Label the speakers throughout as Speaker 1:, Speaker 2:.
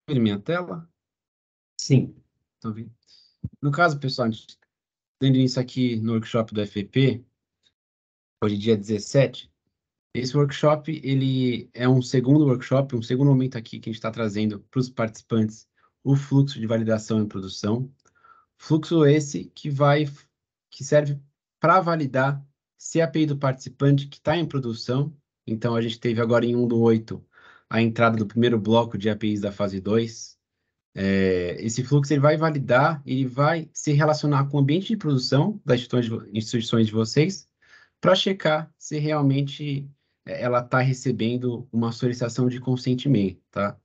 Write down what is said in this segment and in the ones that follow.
Speaker 1: vendo minha tela?
Speaker 2: Sim.
Speaker 1: Estão vendo? No caso, pessoal, a gente dando início aqui no workshop do FVP, hoje dia 17, esse workshop, ele é um segundo workshop, um segundo momento aqui que a gente está trazendo para os participantes o fluxo de validação e produção. Fluxo esse que serve para validar se a API do participante que está em produção. Então, a gente teve agora em 1/8 a entrada do primeiro bloco de APIs da fase 2. Esse fluxo ele vai validar, ele vai se relacionar com o ambiente de produção das instituições de vocês para checar se realmente ela está recebendo uma solicitação de consentimento, tá?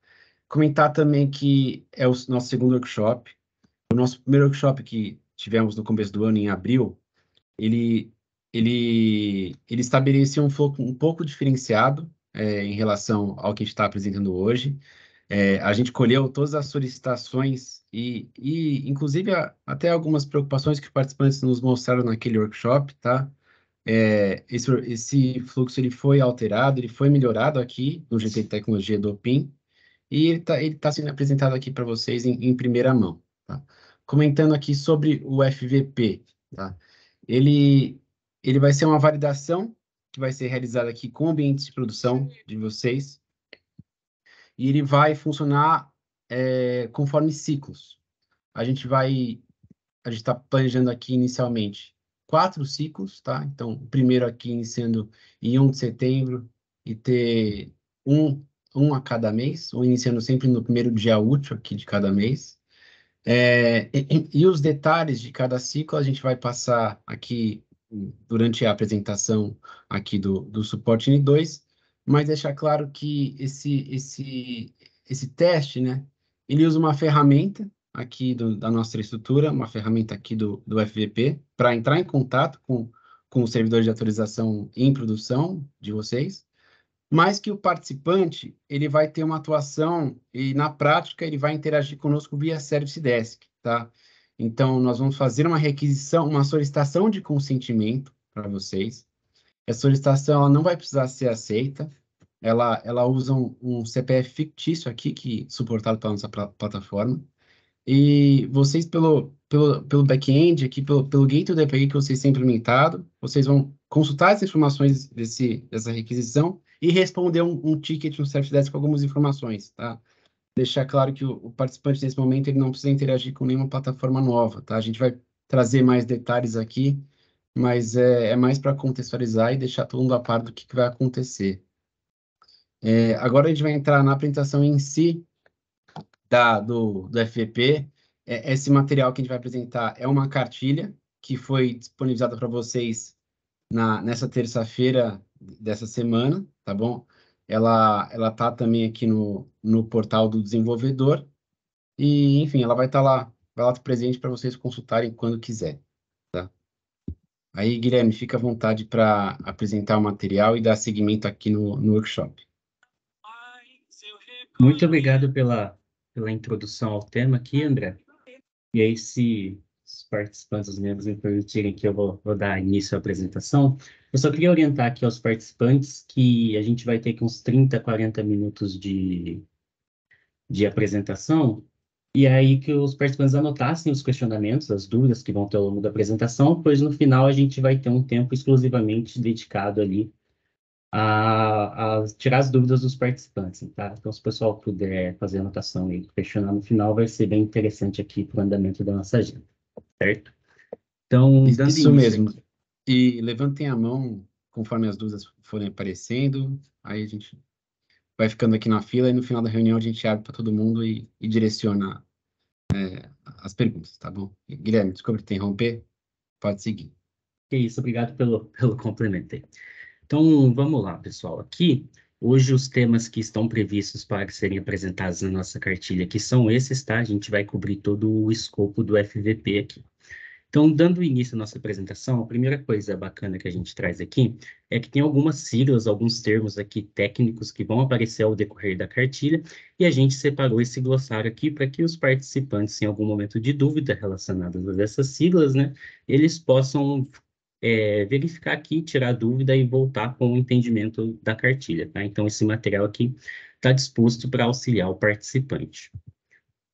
Speaker 1: Comentar também que é o nosso segundo workshop. O nosso primeiro workshop que tivemos no começo do ano, em abril, ele, ele estabelecia um fluxo um pouco diferenciado em relação ao que a gente está apresentando hoje. A gente colheu todas as solicitações inclusive, até algumas preocupações que os participantes nos mostraram naquele workshop, tá? Esse fluxo ele foi alterado, ele foi melhorado aqui no GT Tecnologia do OPIM, e ele tá sendo apresentado aqui para vocês em primeira mão, tá? Comentando aqui sobre o FVP, tá? Ele, ele vai ser uma validação que vai ser realizada aqui com ambientes de produção de vocês, e ele vai funcionar conforme ciclos. A gente está planejando aqui inicialmente 4 ciclos, tá? Então, o primeiro aqui iniciando em 1 de setembro e ter um a cada mês, ou iniciando sempre no primeiro dia útil aqui de cada mês. E os detalhes de cada ciclo a gente vai passar aqui durante a apresentação aqui do suporte N2, mas deixar claro que esse teste, né, ele usa uma ferramenta aqui da nossa estrutura, uma ferramenta aqui do FVP, para entrar em contato com o servidor de atualização em produção de vocês, mas que o participante ele vai ter uma atuação e, na prática, ele vai interagir conosco via Service Desk, tá? Então, nós vamos fazer uma requisição, uma solicitação de consentimento para vocês. Essa solicitação ela não vai precisar ser aceita, ela usa um CPF fictício aqui, suportado pela nossa plataforma, e vocês, pelo back-end, aqui, pelo gateway da API que vocês têm implementado, vocês vão consultar as informações dessa requisição e responder um ticket no Service Desk com algumas informações, tá? Deixar claro que o participante, nesse momento, ele não precisa interagir com nenhuma plataforma nova, tá? A gente vai trazer mais detalhes aqui, mas é mais para contextualizar e deixar todo mundo a par do que vai acontecer. Agora a gente vai entrar na apresentação em si, do FVP. Esse material que a gente vai apresentar é uma cartilha que foi disponibilizada para vocês nessa terça-feira dessa semana, tá bom? Ela tá também aqui no portal do desenvolvedor e, enfim, ela vai estar lá, vai lá presente para vocês consultarem quando quiser, tá? Aí, Guilherme, fica à vontade para apresentar o material e dar seguimento aqui no workshop.
Speaker 2: Muito obrigado pela introdução ao tema aqui, André. E aí, se os participantes, os membros me permitirem que eu vou dar início à apresentação, eu só queria orientar aqui aos participantes que a gente vai ter aqui uns 30, 40 minutos de apresentação, e aí que os participantes anotassem os questionamentos, as dúvidas que vão ter ao longo da apresentação, pois no final a gente vai ter um tempo exclusivamente dedicado ali a tirar as dúvidas dos participantes, tá? Então, se o pessoal puder fazer anotação e questionar no final, vai ser bem interessante aqui para o andamento da nossa agenda, certo? Então, dando
Speaker 1: Isso
Speaker 2: início
Speaker 1: mesmo.
Speaker 2: aqui.
Speaker 1: E levantem a mão conforme as dúvidas forem aparecendo, aí a gente vai ficando aqui na fila e no final da reunião a gente abre para todo mundo e direciona as perguntas, tá bom? Guilherme, desculpa te interromper, pode seguir.
Speaker 2: Que isso, obrigado pelo complemento aí. Então, vamos lá, pessoal. Aqui, hoje, os temas que estão previstos para serem apresentados na nossa cartilha aqui são esses, tá? A gente vai cobrir todo o escopo do FVP aqui. Então, dando início à nossa apresentação, a primeira coisa bacana que a gente traz aqui é que tem algumas siglas, alguns termos aqui técnicos que vão aparecer ao decorrer da cartilha, e a gente separou esse glossário aqui para que os participantes, em algum momento de dúvida relacionadas a essas siglas, né, eles possam verificar aqui, tirar dúvida e voltar com o entendimento da cartilha, tá? Então, esse material aqui está disposto para auxiliar o participante.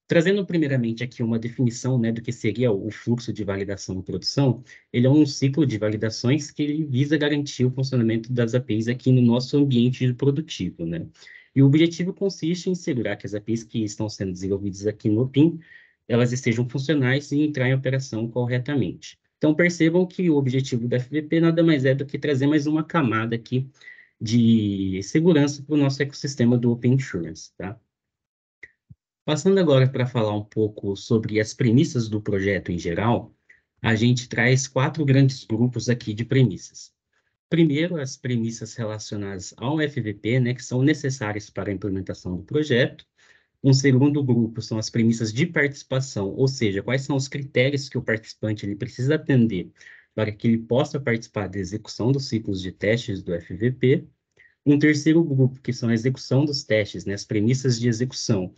Speaker 2: Trazendo primeiramente aqui uma definição, né, do que seria o fluxo de validação e produção, ele é um ciclo de validações que ele visa garantir o funcionamento das APIs aqui no nosso ambiente produtivo, né? E o objetivo consiste em segurar que as APIs que estão sendo desenvolvidas aqui no PIM, elas estejam funcionais e entrar em operação corretamente. Então, percebam que o objetivo da FVP nada mais é do que trazer mais uma camada aqui de segurança para o nosso ecossistema do Open Insurance, tá? Passando agora para falar um pouco sobre as premissas do projeto em geral, a gente traz 4 grandes grupos aqui de premissas. Primeiro, as premissas relacionadas ao FVP, né, que são necessárias para a implementação do projeto. Um segundo grupo são as premissas de participação, ou seja, quais são os critérios que o participante ele precisa atender para que ele possa participar da execução dos ciclos de testes do FVP. Um terceiro grupo, que são a execução dos testes, né, as premissas de execução,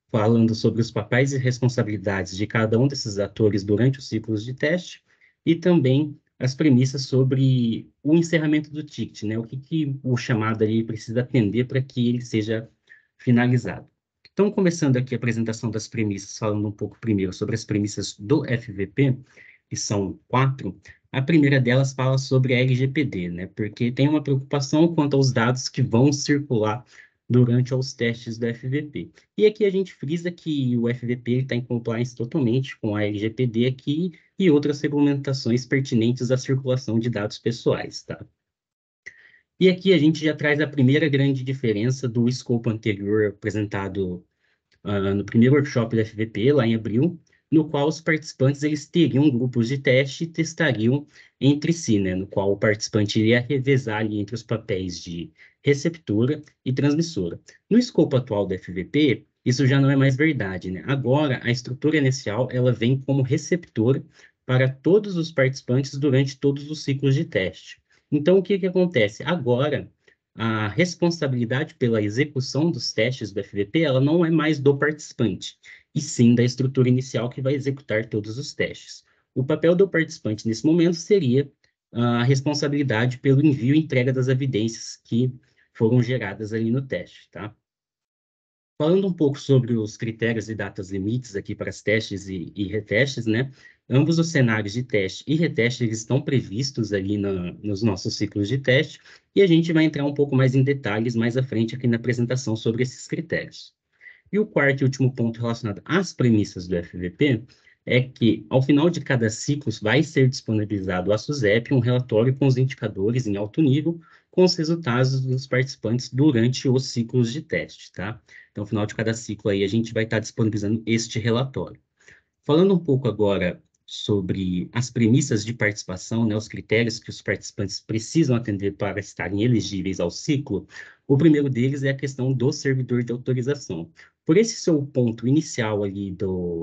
Speaker 2: falando sobre os papéis e responsabilidades de cada um desses atores durante os ciclos de teste, e também as premissas sobre o encerramento do ticket, né? O que o chamado ali precisa atender para que ele seja finalizado. Então, começando aqui a apresentação das premissas, falando um pouco primeiro sobre as premissas do FVP, que são 4, a primeira delas fala sobre a LGPD, né? Porque tem uma preocupação quanto aos dados que vão circular durante os testes do FVP. E aqui a gente frisa que o FVP está em compliance totalmente com a LGPD aqui e outras regulamentações pertinentes à circulação de dados pessoais, tá? E aqui a gente já traz a primeira grande diferença do escopo anterior apresentado no primeiro workshop do FVP, lá em abril, no qual os participantes eles teriam grupos de teste e testariam entre si, né, no qual o participante iria revezar ali entre os papéis de receptora e transmissora. No escopo atual do FVP, isso já não é mais verdade, né? Agora, a estrutura inicial, ela vem como receptora para todos os participantes durante todos os ciclos de teste. Então, o que que acontece? Agora, a responsabilidade pela execução dos testes do FVP, ela não é mais do participante, e sim da estrutura inicial que vai executar todos os testes. O papel do participante nesse momento seria a responsabilidade pelo envio e entrega das evidências que foram geradas ali no teste, tá? Falando um pouco sobre os critérios e datas limites aqui para os testes e retestes, né? Ambos os cenários de teste e reteste eles estão previstos ali nos nossos ciclos de teste, e a gente vai entrar um pouco mais em detalhes mais à frente aqui na apresentação sobre esses critérios. E o quarto e último ponto relacionado às premissas do FVP é que, ao final de cada ciclo, vai ser disponibilizado à SUSEP um relatório com os indicadores em alto nível, com os resultados dos participantes durante os ciclos de teste, tá? Então, ao final de cada ciclo aí, a gente vai estar disponibilizando este relatório. Falando um pouco agora sobre as premissas de participação, né, os critérios que os participantes precisam atender para estarem elegíveis ao ciclo, o primeiro deles é a questão do servidor de autorização. Por esse seu ponto inicial ali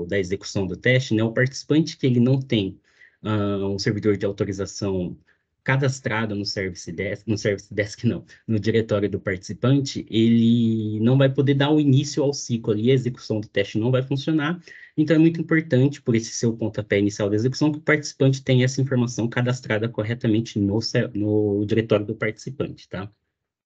Speaker 2: da execução do teste, né, o participante que ele não tem um servidor de autorização cadastrado no Service Desk não, no diretório do participante, ele não vai poder dar o início ao ciclo ali, a execução do teste não vai funcionar. Então, é muito importante, por esse seu pontapé inicial da execução, que o participante tenha essa informação cadastrada corretamente no diretório do participante, tá?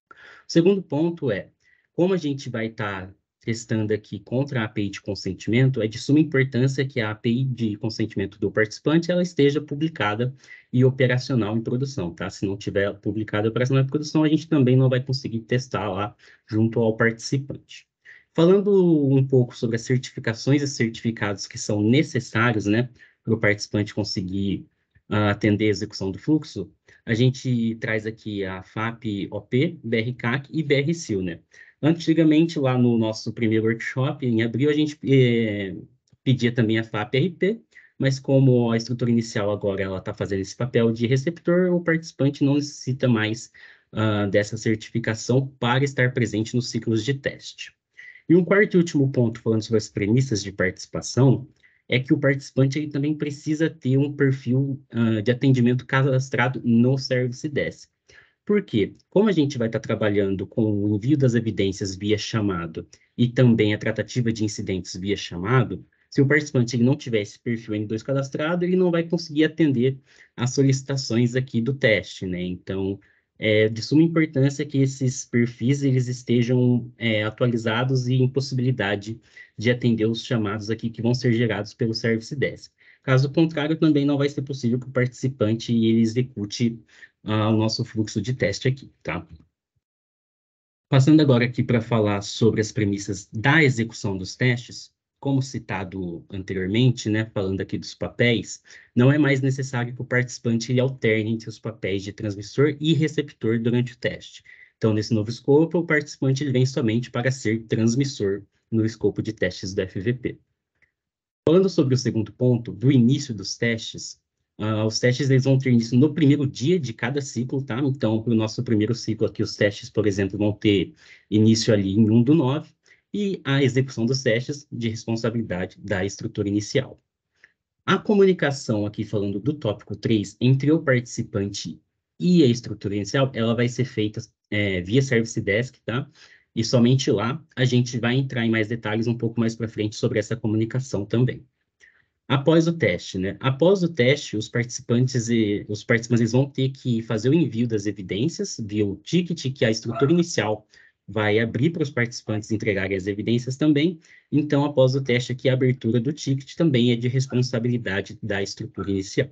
Speaker 2: O segundo ponto é, como a gente vai estar testando aqui contra a API de consentimento, é de suma importância que a API de consentimento do participante ela esteja publicada e operacional em produção, tá? Se não tiver publicada e operacional em produção, a gente também não vai conseguir testar lá junto ao participante. Falando um pouco sobre as certificações e certificados que são necessários, né, para o participante conseguir atender a execução do fluxo, a gente traz aqui a FAP-OP, BR-CAC e BR-SIL, né? Antigamente, lá no nosso primeiro workshop, em abril, a gente pedia também a FAP-RP, mas como a estrutura inicial agora ela está fazendo esse papel de receptor, o participante não necessita mais dessa certificação para estar presente nos ciclos de teste. E um quarto e último ponto, falando sobre as premissas de participação, é que o participante ele também precisa ter um perfil de atendimento cadastrado no Service Desk. Por quê? Como a gente vai estar trabalhando com o envio das evidências via chamado e também a tratativa de incidentes via chamado, se o participante ele não tiver esse perfil N2 cadastrado, ele não vai conseguir atender às solicitações aqui do teste, né? Então, é de suma importância que esses perfis eles estejam atualizados e em possibilidade de atender os chamados aqui que vão ser gerados pelo Service Desk. Caso contrário, também não vai ser possível que o participante ele execute o nosso fluxo de teste aqui, tá? Passando agora aqui para falar sobre as premissas da execução dos testes, como citado anteriormente, né, falando aqui dos papéis, não é mais necessário que o participante ele alterne entre os papéis de transmissor e receptor durante o teste. Então, nesse novo escopo, o participante ele vem somente para ser transmissor no escopo de testes do FVP. Falando sobre o segundo ponto, do início dos testes, os testes eles vão ter início no primeiro dia de cada ciclo, tá? Então, para o nosso primeiro ciclo aqui, os testes, por exemplo, vão ter início ali em 1/9, e a execução dos testes de responsabilidade da estrutura inicial. A comunicação aqui, falando do tópico 3, entre o participante e a estrutura inicial, ela vai ser feita via Service Desk, tá? E somente lá a gente vai entrar em mais detalhes um pouco mais para frente sobre essa comunicação também. Após o teste, né? Após o teste, os participantes eles vão ter que fazer o envio das evidências via o ticket que a estrutura inicial vai abrir para os participantes entregarem as evidências também. Então, após o teste aqui, a abertura do ticket também é de responsabilidade da estrutura inicial.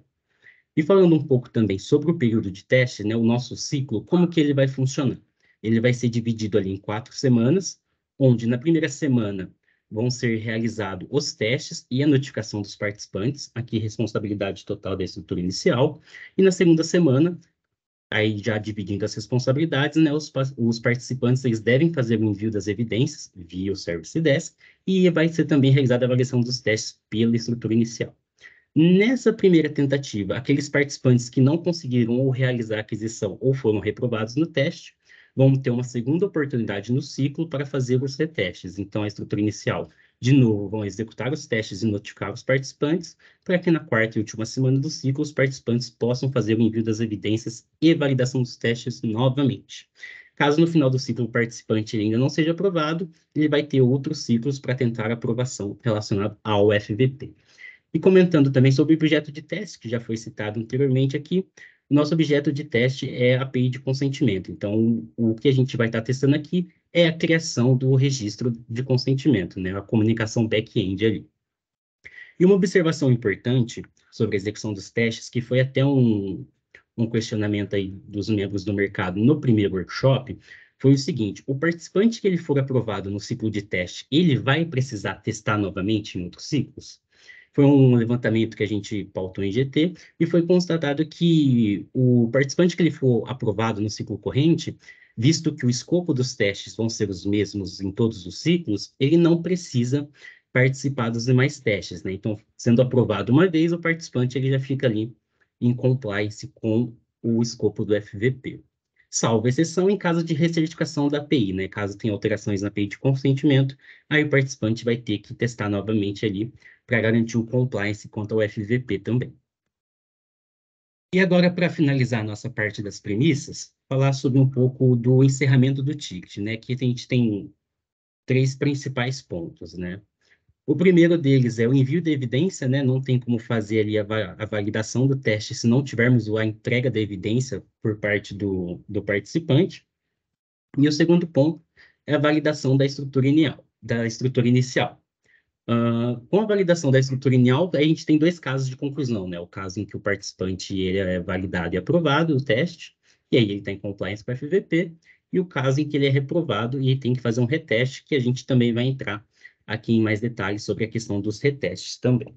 Speaker 2: E falando um pouco também sobre o período de teste, né? O nosso ciclo, como que ele vai funcionar? Ele vai ser dividido ali em 4 semanas, onde na primeira semana vão ser realizados os testes e a notificação dos participantes, aqui responsabilidade total da estrutura inicial, e na segunda semana, aí já dividindo as responsabilidades, né, os participantes eles devem fazer o envio das evidências via o Service Desk, e vai ser também realizada a avaliação dos testes pela estrutura inicial. Nessa primeira tentativa, aqueles participantes que não conseguiram ou realizar a aquisição ou foram reprovados no teste, vão ter uma segunda oportunidade no ciclo para fazer os retestes. Então, a estrutura inicial, de novo, vão executar os testes e notificar os participantes, para que na quarta e última semana do ciclo, os participantes possam fazer o envio das evidências e validação dos testes novamente. Caso no final do ciclo o participante ainda não seja aprovado, ele vai ter outros ciclos para tentar aprovação relacionada ao FVP. E comentando também sobre o objeto de teste, que já foi citado anteriormente aqui, o nosso objeto de teste é a API de consentimento. Então, o que a gente vai estar testando aqui é a criação do registro de consentimento, né? A comunicação back-end ali. E uma observação importante sobre a execução dos testes, que foi até um questionamento aí dos membros do mercado no primeiro workshop, foi o seguinte: o participante que ele for aprovado no ciclo de teste, ele vai precisar testar novamente em outros ciclos? Foi um levantamento que a gente pautou em GT e foi constatado que o participante que ele for aprovado no ciclo corrente, visto que o escopo dos testes vão ser os mesmos em todos os ciclos, ele não precisa participar dos demais testes, né? Então, sendo aprovado uma vez, o participante ele já fica ali em compliance com o escopo do FVP. Salvo exceção em caso de recertificação da API, né? Caso tenha alterações na API de consentimento, aí o participante vai ter que testar novamente ali para garantir o compliance quanto ao FVP também. E agora, para finalizar a nossa parte das premissas, falar sobre um pouco do encerramento do ticket, né? Aqui a gente tem 3 principais pontos, né? O primeiro deles é o envio da evidência, né? Não tem como fazer ali a validação do teste se não tivermos a entrega da evidência por parte do participante. E o segundo ponto é a validação da estrutura inicial. Com a validação da estrutura inicial, a gente tem 2 casos de conclusão, né? O caso em que o participante ele é validado e aprovado o teste, e aí ele está em compliance com o FVP, e o caso em que ele é reprovado e tem que fazer um reteste, que a gente também vai entrar aqui em mais detalhes sobre a questão dos retestes também.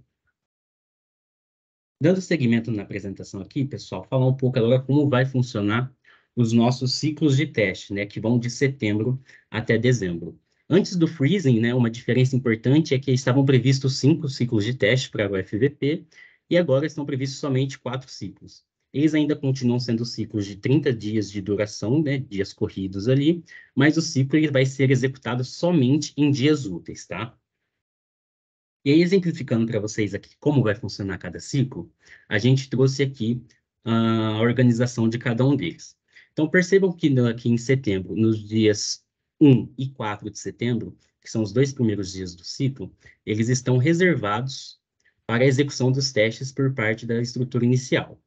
Speaker 2: Dando seguimento na apresentação aqui, pessoal, falar um pouco agora como vai funcionar os nossos ciclos de teste, né? Que vão de setembro até dezembro. Antes do freezing, né, uma diferença importante é que estavam previstos 5 ciclos de teste para o FVP e agora estão previstos somente 4 ciclos. Eles ainda continuam sendo ciclos de 30 dias de duração, né, dias corridos ali, mas o ciclo ele vai ser executado somente em dias úteis, tá? E aí, exemplificando para vocês aqui como vai funcionar cada ciclo, a gente trouxe aqui a organização de cada um deles. Então, percebam que aqui em setembro, nos dias 1 e 4 de setembro, que são os 2 primeiros dias do ciclo, eles estão reservados para a execução dos testes por parte da estrutura inicial.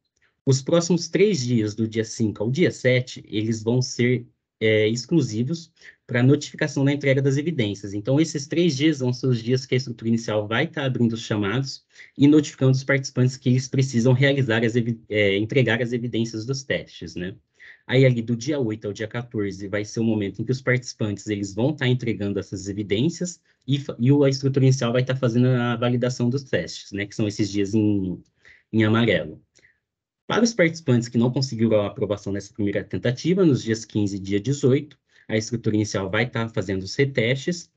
Speaker 2: Os próximos 3 dias, do dia 5 ao dia 7, eles vão ser exclusivos para notificação da entrega das evidências. Então, esses 3 dias vão ser os dias que a estrutura inicial vai estar abrindo os chamados e notificando os participantes que eles precisam realizar entregar as evidências dos testes, né? Aí, ali do dia 8 ao dia 14, vai ser o momento em que os participantes eles vão estar entregando essas evidências e a estrutura inicial vai estar fazendo a validação dos testes, né? Que são esses dias em amarelo. Para os participantes que não conseguiram a aprovação nessa primeira tentativa, nos dias 15 e dia 18, a estrutura inicial vai estar fazendo os retestes,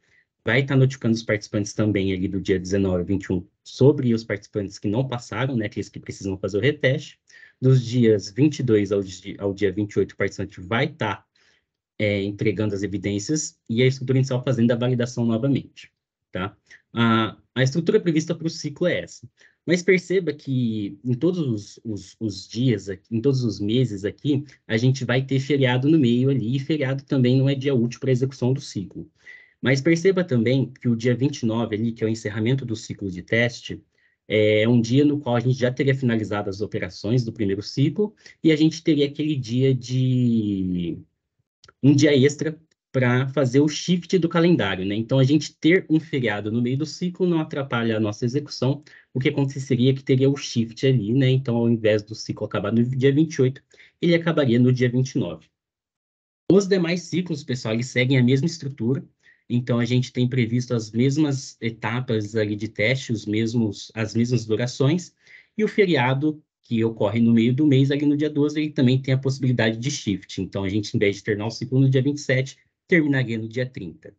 Speaker 2: vai estar notificando os participantes também ali do dia 19 e 21 sobre os participantes que não passaram, né, aqueles que precisam fazer o reteste. Dos dias 22 ao dia 28, o participante vai estar entregando as evidências e a estrutura inicial fazendo a validação novamente, tá? A estrutura prevista para o ciclo é essa. Mas perceba que em todos os dias, em todos os meses aqui, a gente vai ter feriado no meio ali, e feriado também não é dia útil para a execução do ciclo. Mas perceba também que o dia 29 ali, que é o encerramento do ciclo de teste, é um dia no qual a gente já teria finalizado as operações do primeiro ciclo, e a gente teria aquele dia de um dia extra para fazer o shift do calendário, né? Então, a gente ter um feriado no meio do ciclo não atrapalha a nossa execução. O que aconteceria é que teria o shift ali, né? Então, ao invés do ciclo acabar no dia 28, ele acabaria no dia 29. Os demais ciclos, pessoal, eles seguem a mesma estrutura. Então, a gente tem previsto as mesmas etapas ali de teste, as mesmas durações. E o feriado, que ocorre no meio do mês, ali no dia 12, ele também tem a possibilidade de shift. Então, a gente, em vez de terminar o ciclo no dia 27, terminaria no dia 30.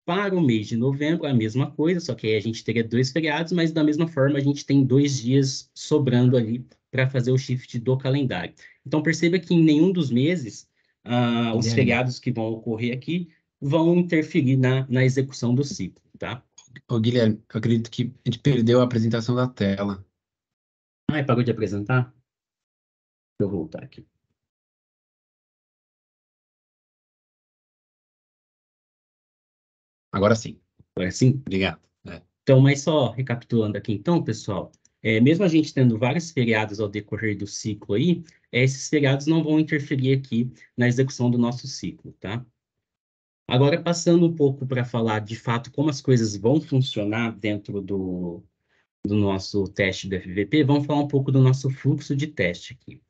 Speaker 2: Para o mês de novembro, a mesma coisa, só que aí a gente teria 2 feriados, mas da mesma forma a gente tem 2 dias sobrando ali para fazer o shift do calendário. Então perceba que em nenhum dos meses os
Speaker 1: Guilherme,
Speaker 2: feriados que vão ocorrer aqui vão interferir na execução do ciclo, tá?
Speaker 1: ô Guilherme, eu acredito que a gente perdeu a apresentação da tela.
Speaker 2: Ah, parou de apresentar? Deixa eu voltar aqui.
Speaker 1: Agora sim.
Speaker 2: Agora sim?
Speaker 1: Obrigado.
Speaker 2: Então, mas só recapitulando aqui, então, pessoal, mesmo a gente tendo vários feriados ao decorrer do ciclo aí, esses feriados não vão interferir aqui na execução do nosso ciclo, tá? Agora, passando um pouco para falar de fato como as coisas vão funcionar dentro do nosso teste do FVP, vamos falar um pouco do nosso fluxo de teste aqui.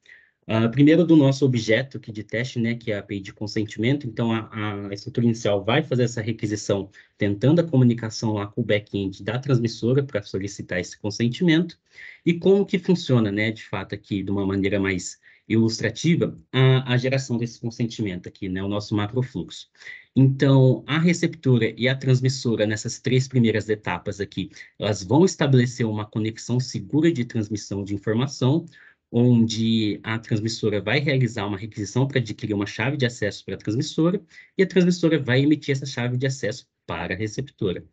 Speaker 2: Primeiro do nosso objeto aqui de teste, né, que é a API de consentimento. Então, a estrutura inicial vai fazer essa requisição, tentando a comunicação lá com o back-end da transmissora para solicitar esse consentimento. E como que funciona, né, de fato aqui, de uma maneira mais ilustrativa, a geração desse consentimento aqui, né, o nosso macrofluxo. Então, a receptora e a transmissora, nessas 3 primeiras etapas aqui, elas vão estabelecer uma conexão segura de transmissão de informação, onde a transmissora vai realizar uma requisição para adquirir uma chave de acesso para a transmissora, e a transmissora vai emitir essa chave de acesso para a receptora.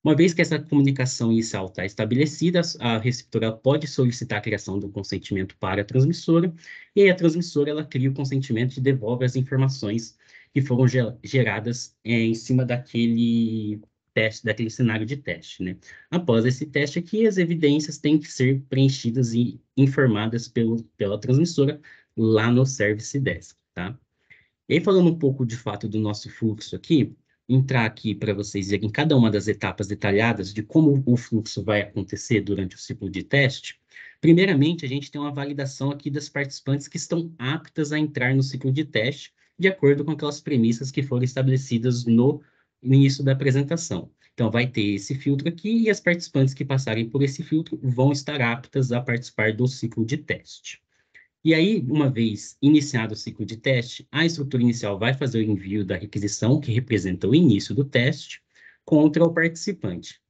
Speaker 2: Uma vez que essa comunicação inicial está estabelecida, a receptora pode solicitar a criação do consentimento para a transmissora, e aí a transmissora ela cria o consentimento e devolve as informações que foram geradas em cima daquele teste, daquele cenário de teste, né? Após esse teste aqui, as evidências têm que ser preenchidas e informadas pela transmissora lá no Service Desk, tá? E aí, falando um pouco de fato do nosso fluxo aqui, entrar aqui para vocês verem cada uma das etapas detalhadas de como o fluxo vai acontecer durante o ciclo de teste. Primeiramente, a gente tem uma validação aqui das participantes que estão aptas a entrar no ciclo de teste, de acordo com aquelas premissas que foram estabelecidas no início da apresentação. Então, vai ter esse filtro aqui e as participantes que passarem por esse filtro vão estar aptas a participar do ciclo de teste. E aí, uma vez iniciado o ciclo de teste, a estrutura inicial vai fazer o envio da requisição, que representa o início do teste, contra o participante.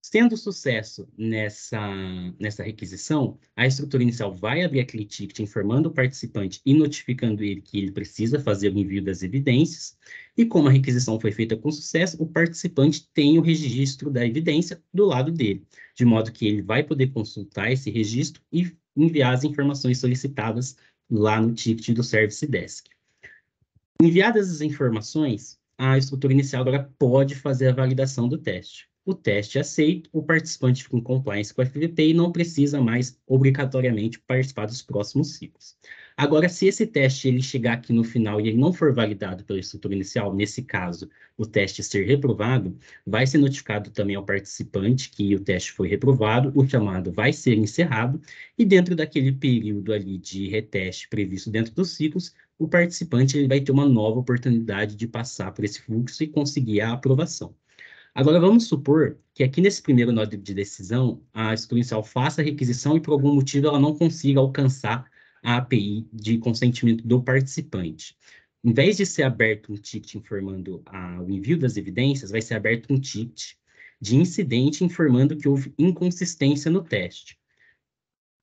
Speaker 2: Sendo sucesso nessa requisição, a estrutura inicial vai abrir aquele ticket informando o participante e notificando ele que ele precisa fazer o envio das evidências, e como a requisição foi feita com sucesso, o participante tem o registro da evidência do lado dele, de modo que ele vai poder consultar esse registro e enviar as informações solicitadas lá no ticket do Service Desk. Enviadas as informações, a estrutura inicial agora pode fazer a validação do teste. o teste é aceito, o participante fica em compliance com o FVP e não precisa mais, obrigatoriamente, participar dos próximos ciclos. Agora, se esse teste ele chegar aqui no final e ele não for validado pela estrutura inicial, nesse caso, o teste ser reprovado, vai ser notificado também ao participante que o teste foi reprovado, o chamado vai ser encerrado, e dentro daquele período ali de reteste previsto dentro dos ciclos, o participante ele vai ter uma nova oportunidade de passar por esse fluxo e conseguir a aprovação. Agora, vamos supor que aqui nesse primeiro nó de decisão, a estrutura inicial faça a requisição e, por algum motivo, ela não consiga alcançar a API de consentimento do participante. Em vez de ser aberto um ticket informando o envio das evidências, vai ser aberto um ticket de incidente informando que houve inconsistência no teste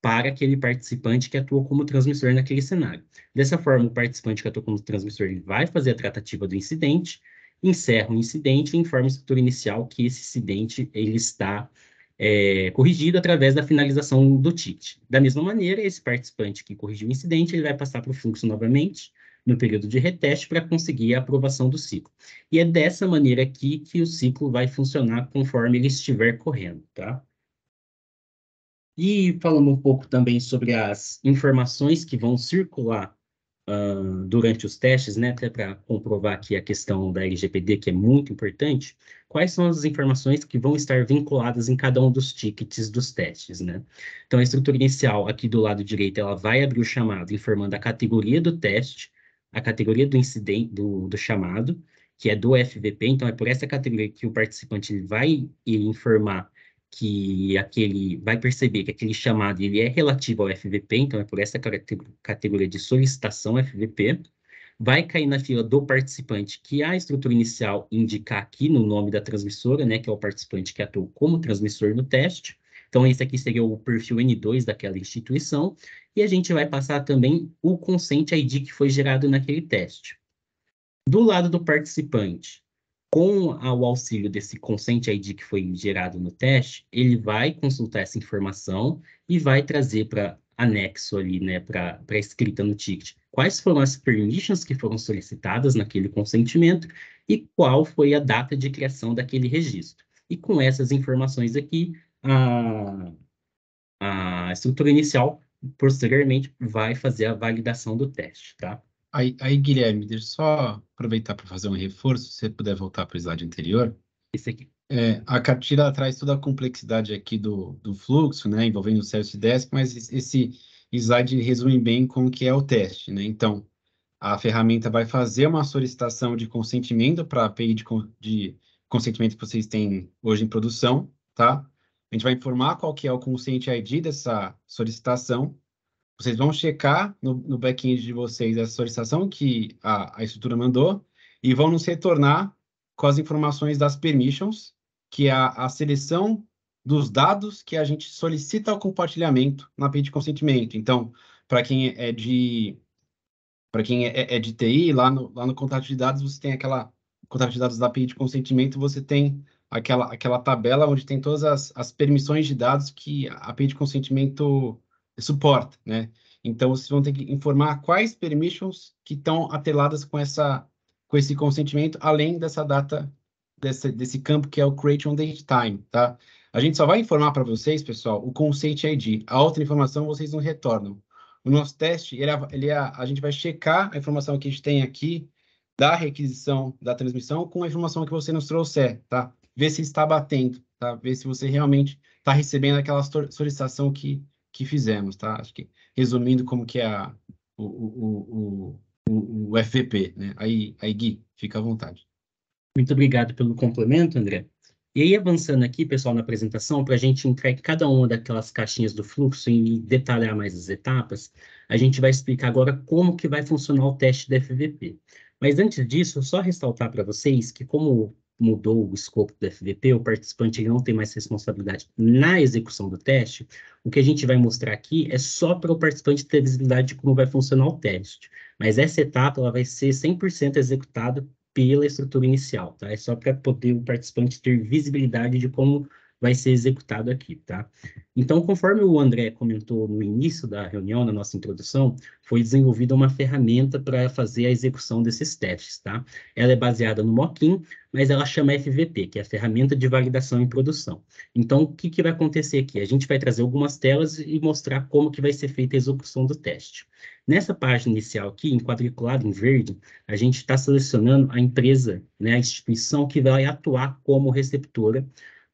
Speaker 2: para aquele participante que atuou como transmissor naquele cenário. Dessa forma, o participante que atuou como transmissor ele vai fazer a tratativa do incidente, encerra o incidente e informa a estrutura inicial que esse incidente ele está corrigido através da finalização do ticket. Da mesma maneira, esse participante que corrigiu o incidente, ele vai passar para o fluxo novamente, no período de reteste, para conseguir a aprovação do ciclo. E é dessa maneira aqui que o ciclo vai funcionar conforme ele estiver correndo, tá? E falando um pouco também sobre as informações que vão circular durante os testes, né, até para comprovar aqui a questão da LGPD, que é muito importante, quais são as informações que vão estar vinculadas em cada um dos tickets dos testes, né? Então, a estrutura inicial, aqui do lado direito, ela vai abrir o chamado informando a categoria do teste, a categoria do incidente, do chamado, que é do FVP, então é por essa categoria que o participante ele vai informar que vai perceber que aquele chamado ele é relativo ao FVP, então é por essa categoria de solicitação FVP, vai cair na fila do participante que a estrutura inicial indicar aqui no nome da transmissora, né, que é o participante que atuou como transmissor no teste. Então, esse aqui seria o perfil N2 daquela instituição, e a gente vai passar também o Consent ID que foi gerado naquele teste. Do lado do participante, com o auxílio desse Consent ID que foi gerado no teste, ele vai consultar essa informação e vai trazer para anexo ali, né, para escrita no ticket, quais foram as permissions que foram solicitadas naquele consentimento e qual foi a data de criação daquele registro. E com essas informações aqui, a estrutura inicial, posteriormente, vai fazer a validação do teste, tá?
Speaker 1: Aí, Guilherme, deixa eu só aproveitar para fazer um reforço, se você puder voltar para o slide anterior.
Speaker 2: Esse aqui.
Speaker 1: A cartilha traz toda a complexidade aqui do fluxo, né, envolvendo o Celsius Desk, mas esse slide resume bem como que é o teste, né? Então, a ferramenta vai fazer uma solicitação de consentimento para a API de consentimento que vocês têm hoje em produção, tá? A gente vai informar qual que é o Consent ID dessa solicitação. Vocês vão checar no back-end de vocês essa solicitação que a estrutura mandou e vão nos retornar com as informações das permissions, que é a seleção dos dados que a gente solicita ao compartilhamento na API de consentimento. Então, para quem é de TI, lá no contato de dados, você tem aquela contato de dados da API de consentimento, você tem aquela tabela onde tem todas as permissões de dados que a API de consentimento suporta, né? Então, vocês vão ter que informar quais permissions que estão atreladas com esse consentimento, além dessa data, desse campo que é o create on date time, tá? A gente só vai informar para vocês, pessoal, o consent ID. A outra informação vocês não retornam. O nosso teste, a gente vai checar a informação que a gente tem aqui da requisição da transmissão com a informação que você nos trouxer, tá? Ver se está batendo, tá? Ver se você realmente está recebendo aquela solicitação que fizemos, tá? Acho que resumindo como que é o FVP, né? Aí, Gui, fica à vontade.
Speaker 2: Muito obrigado pelo complemento, André. E aí, avançando aqui, pessoal, na apresentação, para a gente entrar em cada uma daquelas caixinhas do fluxo e detalhar mais as etapas, a gente vai explicar agora como que vai funcionar o teste da FVP. Mas antes disso, só ressaltar para vocês que como mudou o escopo do FVP, o participante ele não tem mais responsabilidade na execução do teste, o que a gente vai mostrar aqui é só para o participante ter visibilidade de como vai funcionar o teste. Mas essa etapa ela vai ser 100% executada pela estrutura inicial, tá? É só para poder o participante ter visibilidade de como vai ser executado aqui, tá? Então, conforme o André comentou no início da reunião, na nossa introdução, foi desenvolvida uma ferramenta para fazer a execução desses testes, tá? Ela é baseada no Mockin, mas ela chama FVP, que é a Ferramenta de Validação em Produção. Então, o que vai acontecer aqui? A gente vai trazer algumas telas e mostrar como que vai ser feita a execução do teste. Nessa página inicial aqui, em quadriculado em verde, a gente está selecionando a empresa, né, a instituição que vai atuar como receptora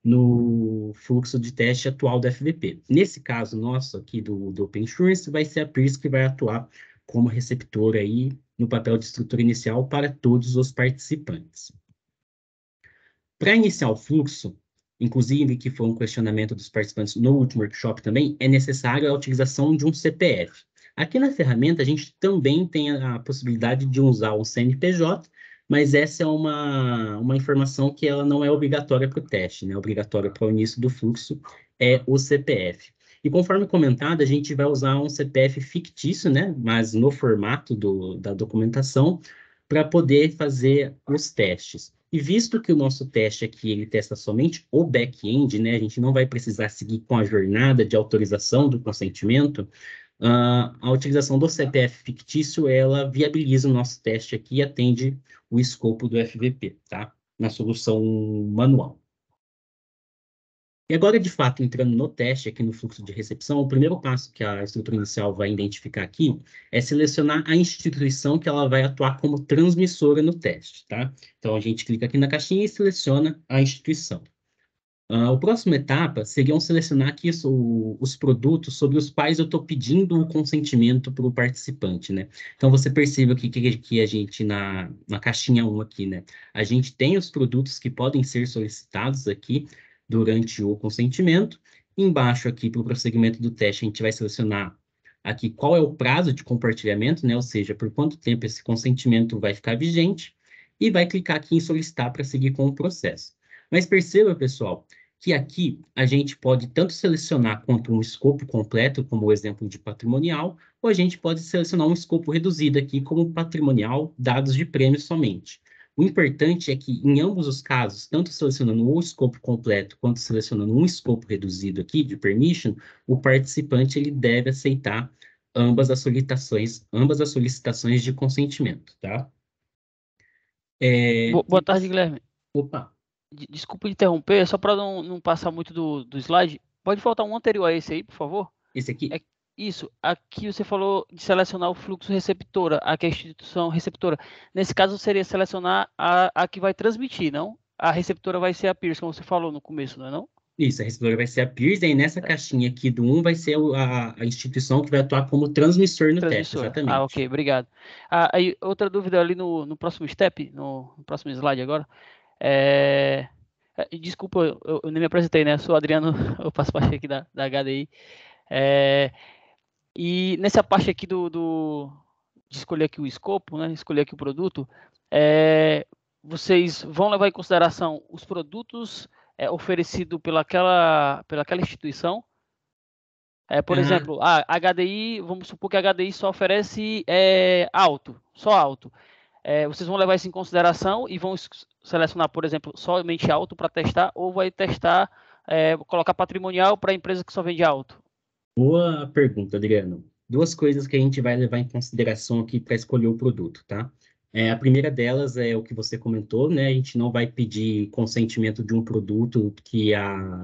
Speaker 2: no fluxo de teste atual da FVP. Nesse caso nosso aqui do Open Insurance, vai ser a Pierce que vai atuar como receptora aí no papel de estrutura inicial para todos os participantes. Para iniciar o fluxo, inclusive que foi um questionamento dos participantes no último workshop também, é necessário a utilização de um CPF. Aqui na ferramenta, a gente também tem a possibilidade de usar um CNPJ, mas essa é uma informação que ela não é obrigatória para o teste, né? Obrigatória para o início do fluxo é o CPF. E conforme comentado, a gente vai usar um CPF fictício, né? Mas no formato da documentação, para poder fazer os testes. E visto que o nosso teste aqui, ele testa somente o back-end, né? A gente não vai precisar seguir com a jornada de autorização do consentimento, a utilização do CPF fictício, ela viabiliza o nosso teste aqui e atende o escopo do FVP, tá? Na solução manual. E agora, de fato, entrando no teste aqui no fluxo de recepção, o primeiro passo que a estrutura inicial vai identificar aqui é selecionar a instituição que ela vai atuar como transmissora no teste, tá? Então, a gente clica aqui na caixinha e seleciona a instituição. A próxima etapa seria selecionar aqui os produtos sobre os quais eu estou pedindo o consentimento para o participante, né? Então, você percebe aqui que a gente, na caixinha 1 aqui, né? A gente tem os produtos que podem ser solicitados aqui durante o consentimento. Embaixo aqui, para o prosseguimento do teste, a gente vai selecionar aqui qual é o prazo de compartilhamento, né? Ou seja, por quanto tempo esse consentimento vai ficar vigente. E vai clicar aqui em solicitar para seguir com o processo. Mas perceba, pessoal, que aqui a gente pode tanto selecionar quanto um escopo completo, como o exemplo de patrimonial, ou a gente pode selecionar um escopo reduzido aqui, como patrimonial, dados de prêmio somente. O importante é que, em ambos os casos, tanto selecionando um escopo completo, quanto selecionando um escopo reduzido aqui, de permission, o participante ele deve aceitar ambas as solicitações de consentimento, tá?
Speaker 3: Boa tarde, Guilherme.
Speaker 2: Opa!
Speaker 3: Desculpa interromper, só para não passar muito do slide. Pode voltar um anterior a esse aí, por favor?
Speaker 2: Esse aqui?
Speaker 3: Isso, aqui você falou de selecionar o fluxo receptora, aqui é a instituição receptora. Nesse caso, seria selecionar a que vai transmitir, não? A receptora vai ser a Pierce, como você falou no começo, não é não?
Speaker 2: Isso, a receptora vai ser a Pierce, e nessa caixinha aqui do 1 vai ser a instituição que vai atuar como transmissor no teste, exatamente.
Speaker 3: Ok, obrigado. Aí, outra dúvida ali no próximo step, no próximo slide agora, desculpa, eu nem me apresentei, né? Eu sou o Adriano, eu faço parte aqui da HDI. E nessa parte aqui de escolher aqui o escopo, né? Escolher aqui o produto, vocês vão levar em consideração os produtos oferecidos pelaquela instituição. Por exemplo, a HDI, vamos supor que a HDI só oferece só alto. Vocês vão levar isso em consideração e vão selecionar, por exemplo, somente alto para testar, ou vai testar, colocar patrimonial para a empresa que só vende alto?
Speaker 2: Boa pergunta, Adriano. Duas coisas que a gente vai levar em consideração aqui para escolher o produto, tá? A primeira delas é o que você comentou, né? A gente não vai pedir consentimento de um produto que a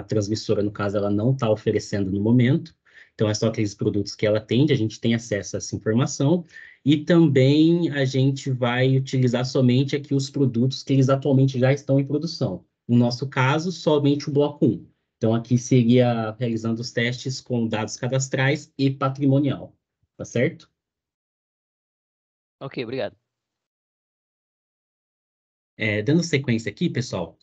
Speaker 2: transmissora, no caso, ela não está oferecendo no momento. Então, é só aqueles produtos que ela atende, a gente tem acesso a essa informação. E também a gente vai utilizar somente aqui os produtos que eles atualmente já estão em produção. No nosso caso, somente o bloco 1. Então, aqui seria realizando os testes com dados cadastrais e patrimonial, tá certo?
Speaker 3: Ok, obrigado.
Speaker 2: Dando sequência aqui, pessoal,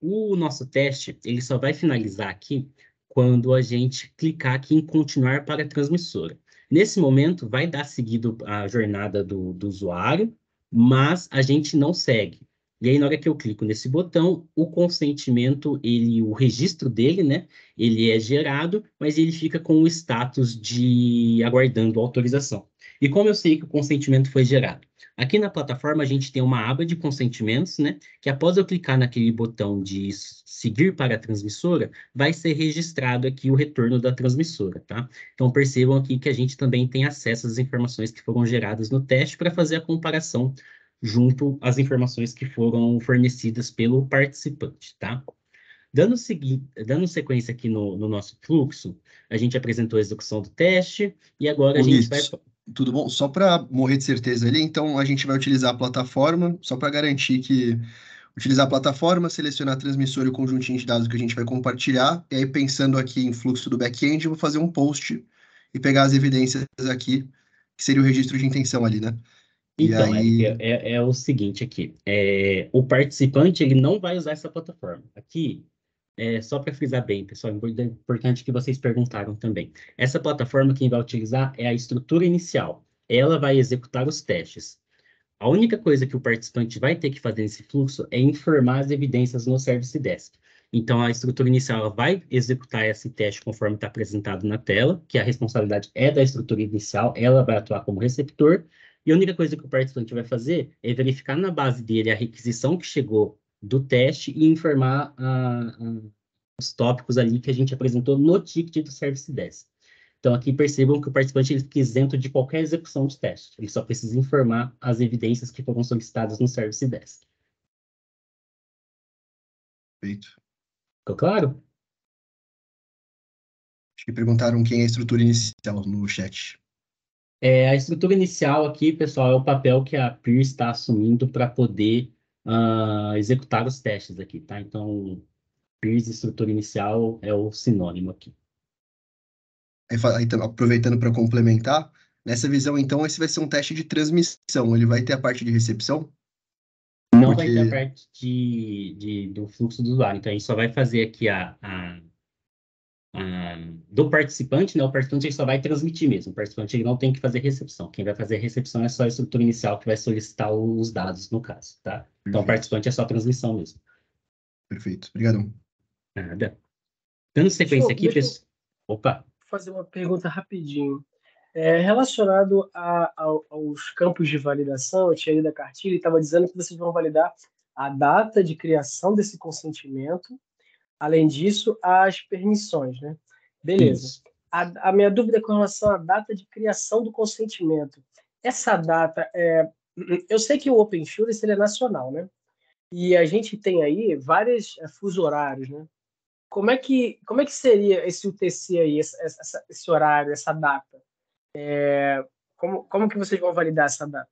Speaker 2: o nosso teste ele só vai finalizar aqui quando a gente clicar aqui em continuar para a transmissora. Nesse momento, vai dar seguido a jornada do usuário, mas a gente não segue. E aí, na hora que eu clico nesse botão, o consentimento, o registro dele, né, ele é gerado, mas ele fica com o status de aguardando autorização. E como eu sei que o consentimento foi gerado? Aqui na plataforma, a gente tem uma aba de consentimentos, né? Que após eu clicar naquele botão de seguir para a transmissora, vai ser registrado aqui o retorno da transmissora, tá? Então, percebam aqui que a gente também tem acesso às informações que foram geradas no teste para fazer a comparação junto às informações que foram fornecidas pelo participante, tá? Dando sequência aqui no nosso fluxo, a gente apresentou a execução do teste e agora a gente vai...
Speaker 4: Tudo bom? Só para morrer de certeza ali, então a gente vai utilizar a plataforma, só para garantir que utilizar a plataforma, selecionar a transmissora e o conjuntinho de dados que a gente vai compartilhar, e aí pensando aqui em fluxo do back-end, eu vou fazer um post e pegar as evidências aqui, que seria o registro de intenção ali, né?
Speaker 2: Então,
Speaker 4: aí...
Speaker 2: é o seguinte aqui, o participante ele não vai usar essa plataforma. Aqui, só para frisar bem, pessoal, é importante que vocês perguntaram também. Essa plataforma quem vai utilizar é a estrutura inicial. Ela vai executar os testes. A única coisa que o participante vai ter que fazer nesse fluxo é informar as evidências no Service Desk. Então, a estrutura inicial ela vai executar esse teste conforme está apresentado na tela, que a responsabilidade é da estrutura inicial, ela vai atuar como receptor, e a única coisa que o participante vai fazer é verificar na base dele a requisição que chegou do teste e informar os tópicos ali que a gente apresentou no ticket do Service Desk. Então, aqui percebam que o participante ele fica isento de qualquer execução de teste. Ele só precisa informar as evidências que foram solicitadas no Service Desk.
Speaker 4: Perfeito.
Speaker 2: Ficou claro?
Speaker 4: Acho que perguntaram quem é a estrutura inicial no chat.
Speaker 2: A estrutura inicial aqui, pessoal, é o papel que a PIR está assumindo para poder executar os testes aqui, tá? Então, PIRs estrutura inicial é o sinônimo aqui.
Speaker 4: Aí, aproveitando para complementar, nessa visão, então, esse vai ser um teste de transmissão. Ele vai ter a parte de recepção?
Speaker 2: Não vai ter a parte do fluxo do usuário. Então, a gente só vai fazer aqui do participante, né? O participante ele só vai transmitir mesmo. O participante ele não tem que fazer recepção. Quem vai fazer a recepção é só a estrutura inicial que vai solicitar os dados, no caso, tá? Perfeito. Então, o participante é só transmissão mesmo.
Speaker 4: Perfeito. Obrigadão.
Speaker 2: Nada. Dando sequência aqui, pessoal... Opa!
Speaker 5: Vou fazer uma pergunta rapidinho. Relacionado aos campos de validação, eu tinha lido a cartilha e estava dizendo que vocês vão validar a data de criação desse consentimento, além disso, as permissões, né? Beleza. A minha dúvida é com relação à data de criação do consentimento. Essa data, eu sei que o OpenShield ele é nacional, né? E a gente tem aí vários fusos horários, né? Como é que seria esse UTC aí, esse horário, essa data? Como que vocês vão validar essa data?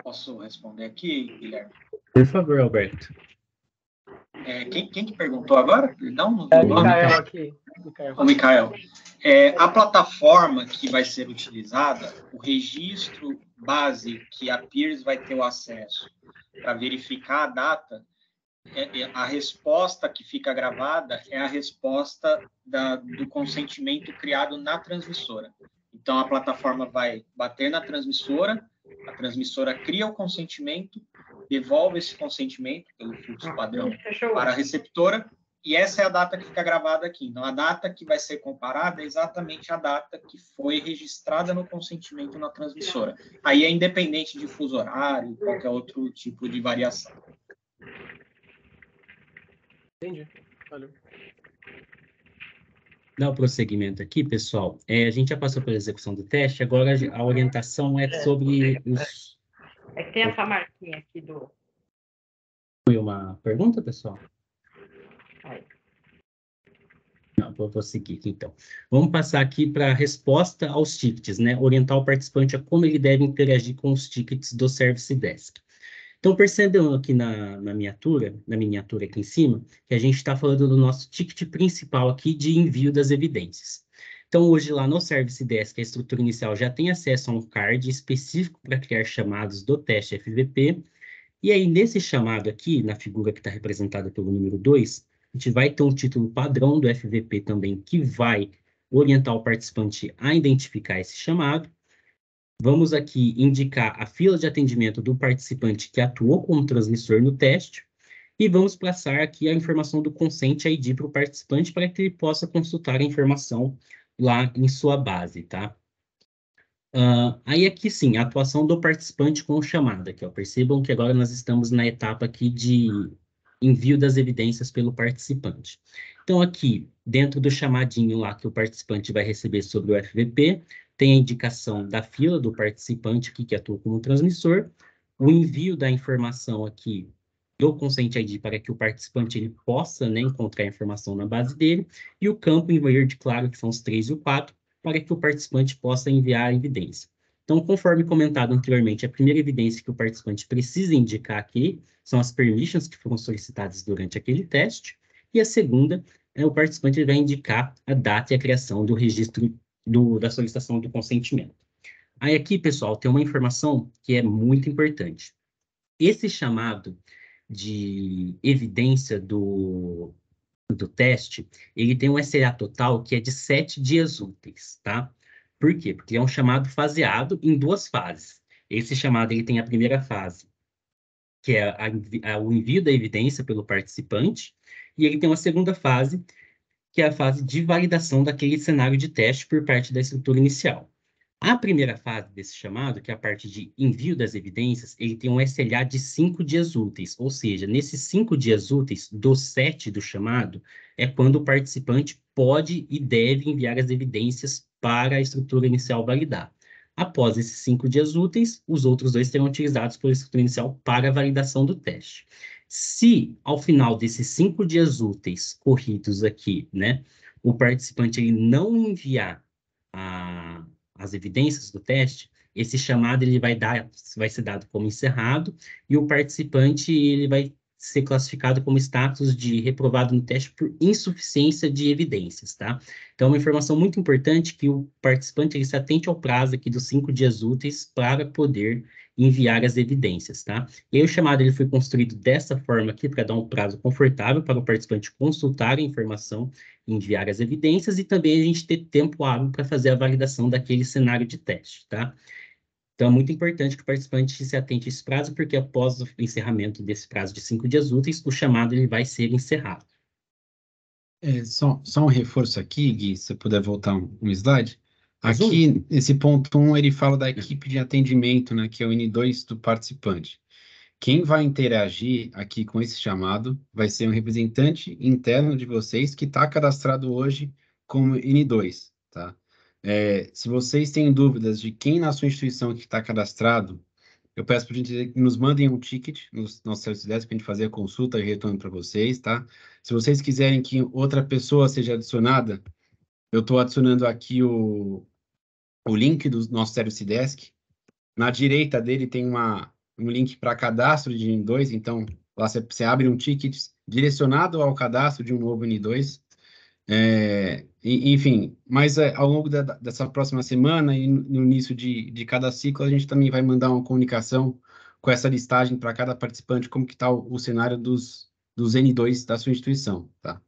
Speaker 6: Posso responder aqui, Guilherme?
Speaker 2: Por favor, Alberto.
Speaker 6: Quem que perguntou agora? Perdão?
Speaker 5: Micael aqui.
Speaker 6: O Micael. A plataforma que vai ser utilizada, o registro base que a PIRS vai ter o acesso para verificar a data, a resposta que fica gravada é a resposta do consentimento criado na transmissora. Então, a plataforma vai bater na transmissora, a transmissora cria o consentimento, devolve esse consentimento pelo fluxo padrão para a receptora, e essa é a data que fica gravada aqui. Então, a data que vai ser comparada é exatamente a data que foi registrada no consentimento na transmissora. Aí é independente de fuso horário, qualquer outro tipo de variação.
Speaker 5: Entendi. Valeu.
Speaker 2: Dá o prosseguimento aqui, pessoal. A gente já passou pela execução do teste, agora a orientação é sobre os...
Speaker 7: É que tem essa marquinha aqui do...
Speaker 2: Foi uma pergunta, pessoal? Não, vou seguir aqui, então. Vamos passar aqui para a resposta aos tickets, né? Orientar o participante a como ele deve interagir com os tickets do Service Desk. Então, percebam aqui na miniatura aqui em cima, que a gente está falando do nosso ticket principal aqui de envio das evidências. Então, hoje lá no Service Desk, a estrutura inicial já tem acesso a um card específico para criar chamados do teste FVP. E aí, nesse chamado aqui, na figura que está representada pelo número 2, a gente vai ter um título padrão do FVP também, que vai orientar o participante a identificar esse chamado. Vamos aqui indicar a fila de atendimento do participante que atuou como transmissor no teste e vamos passar aqui a informação do Consent ID para o participante para que ele possa consultar a informação lá em sua base, tá? Aí aqui sim, a atuação do participante com o chamado aqui, ó. Percebam que agora nós estamos na etapa aqui de envio das evidências pelo participante. Então aqui, dentro do chamadinho lá que o participante vai receber sobre o FVP, tem a indicação da fila do participante aqui que atua como transmissor, o envio da informação aqui do Consent ID para que o participante ele possa, né, encontrar a informação na base dele, e o campo em verde claro, que são os 3 e o 4, para que o participante possa enviar a evidência. Então, conforme comentado anteriormente, a primeira evidência que o participante precisa indicar aqui são as permissions que foram solicitadas durante aquele teste, e a segunda é o participante vai indicar a data e a criação do registro da solicitação do consentimento. Aí aqui, pessoal, tem uma informação que é muito importante. Esse chamado de evidência do teste, ele tem um SLA total que é de 7 dias úteis, tá? Por quê? Porque é um chamado faseado em 2 fases. Esse chamado ele tem a primeira fase, que é o envio da evidência pelo participante, e ele tem uma segunda fase, que é a fase de validação daquele cenário de teste por parte da estrutura inicial. A primeira fase desse chamado, que é a parte de envio das evidências, ele tem um SLA de 5 dias úteis, ou seja, nesses 5 dias úteis, dos 7 do chamado, é quando o participante pode e deve enviar as evidências para a estrutura inicial validar. Após esses 5 dias úteis, os outros 2 serão utilizados pela estrutura inicial para a validação do teste. Se, ao final desses 5 dias úteis corridos aqui, né, o participante ele não enviar as evidências do teste, esse chamado ele vai ser dado como encerrado e o participante ele vai ser classificado como status de reprovado no teste por insuficiência de evidências, tá? Então, uma informação muito importante que o participante ele se atente ao prazo aqui dos 5 dias úteis para poder enviar as evidências, tá? E aí o chamado ele foi construído dessa forma aqui para dar um prazo confortável para o participante consultar a informação, enviar as evidências e também a gente ter tempo hábil para fazer a validação daquele cenário de teste, tá? Então, é muito importante que o participante se atente a esse prazo, porque após o encerramento desse prazo de 5 dias úteis, o chamado ele vai ser encerrado.
Speaker 1: Só um reforço aqui, Gui, se você puder voltar um slide.
Speaker 2: Mais um?
Speaker 1: Aqui, esse ponto 1, ele fala da equipe de atendimento, né, que é o N2 do participante. Quem vai interagir aqui com esse chamado vai ser um representante interno de vocês que está cadastrado hoje como N2, tá? Se vocês têm dúvidas de quem na sua instituição que está cadastrado, eu peço para a gente que nos mandem um ticket nos nossos serviços para a gente fazer a consulta e retorno para vocês, tá? Se vocês quiserem que outra pessoa seja adicionada, eu estou adicionando aqui o link do nosso Service Desk. Na direita dele tem um link para cadastro de N2, então lá você abre um ticket direcionado ao cadastro de um novo N2. Enfim, mas ao longo dessa próxima semana e no início de cada ciclo, a gente também vai mandar uma comunicação com essa listagem para cada participante, como que está o cenário dos N2 da sua instituição, tá?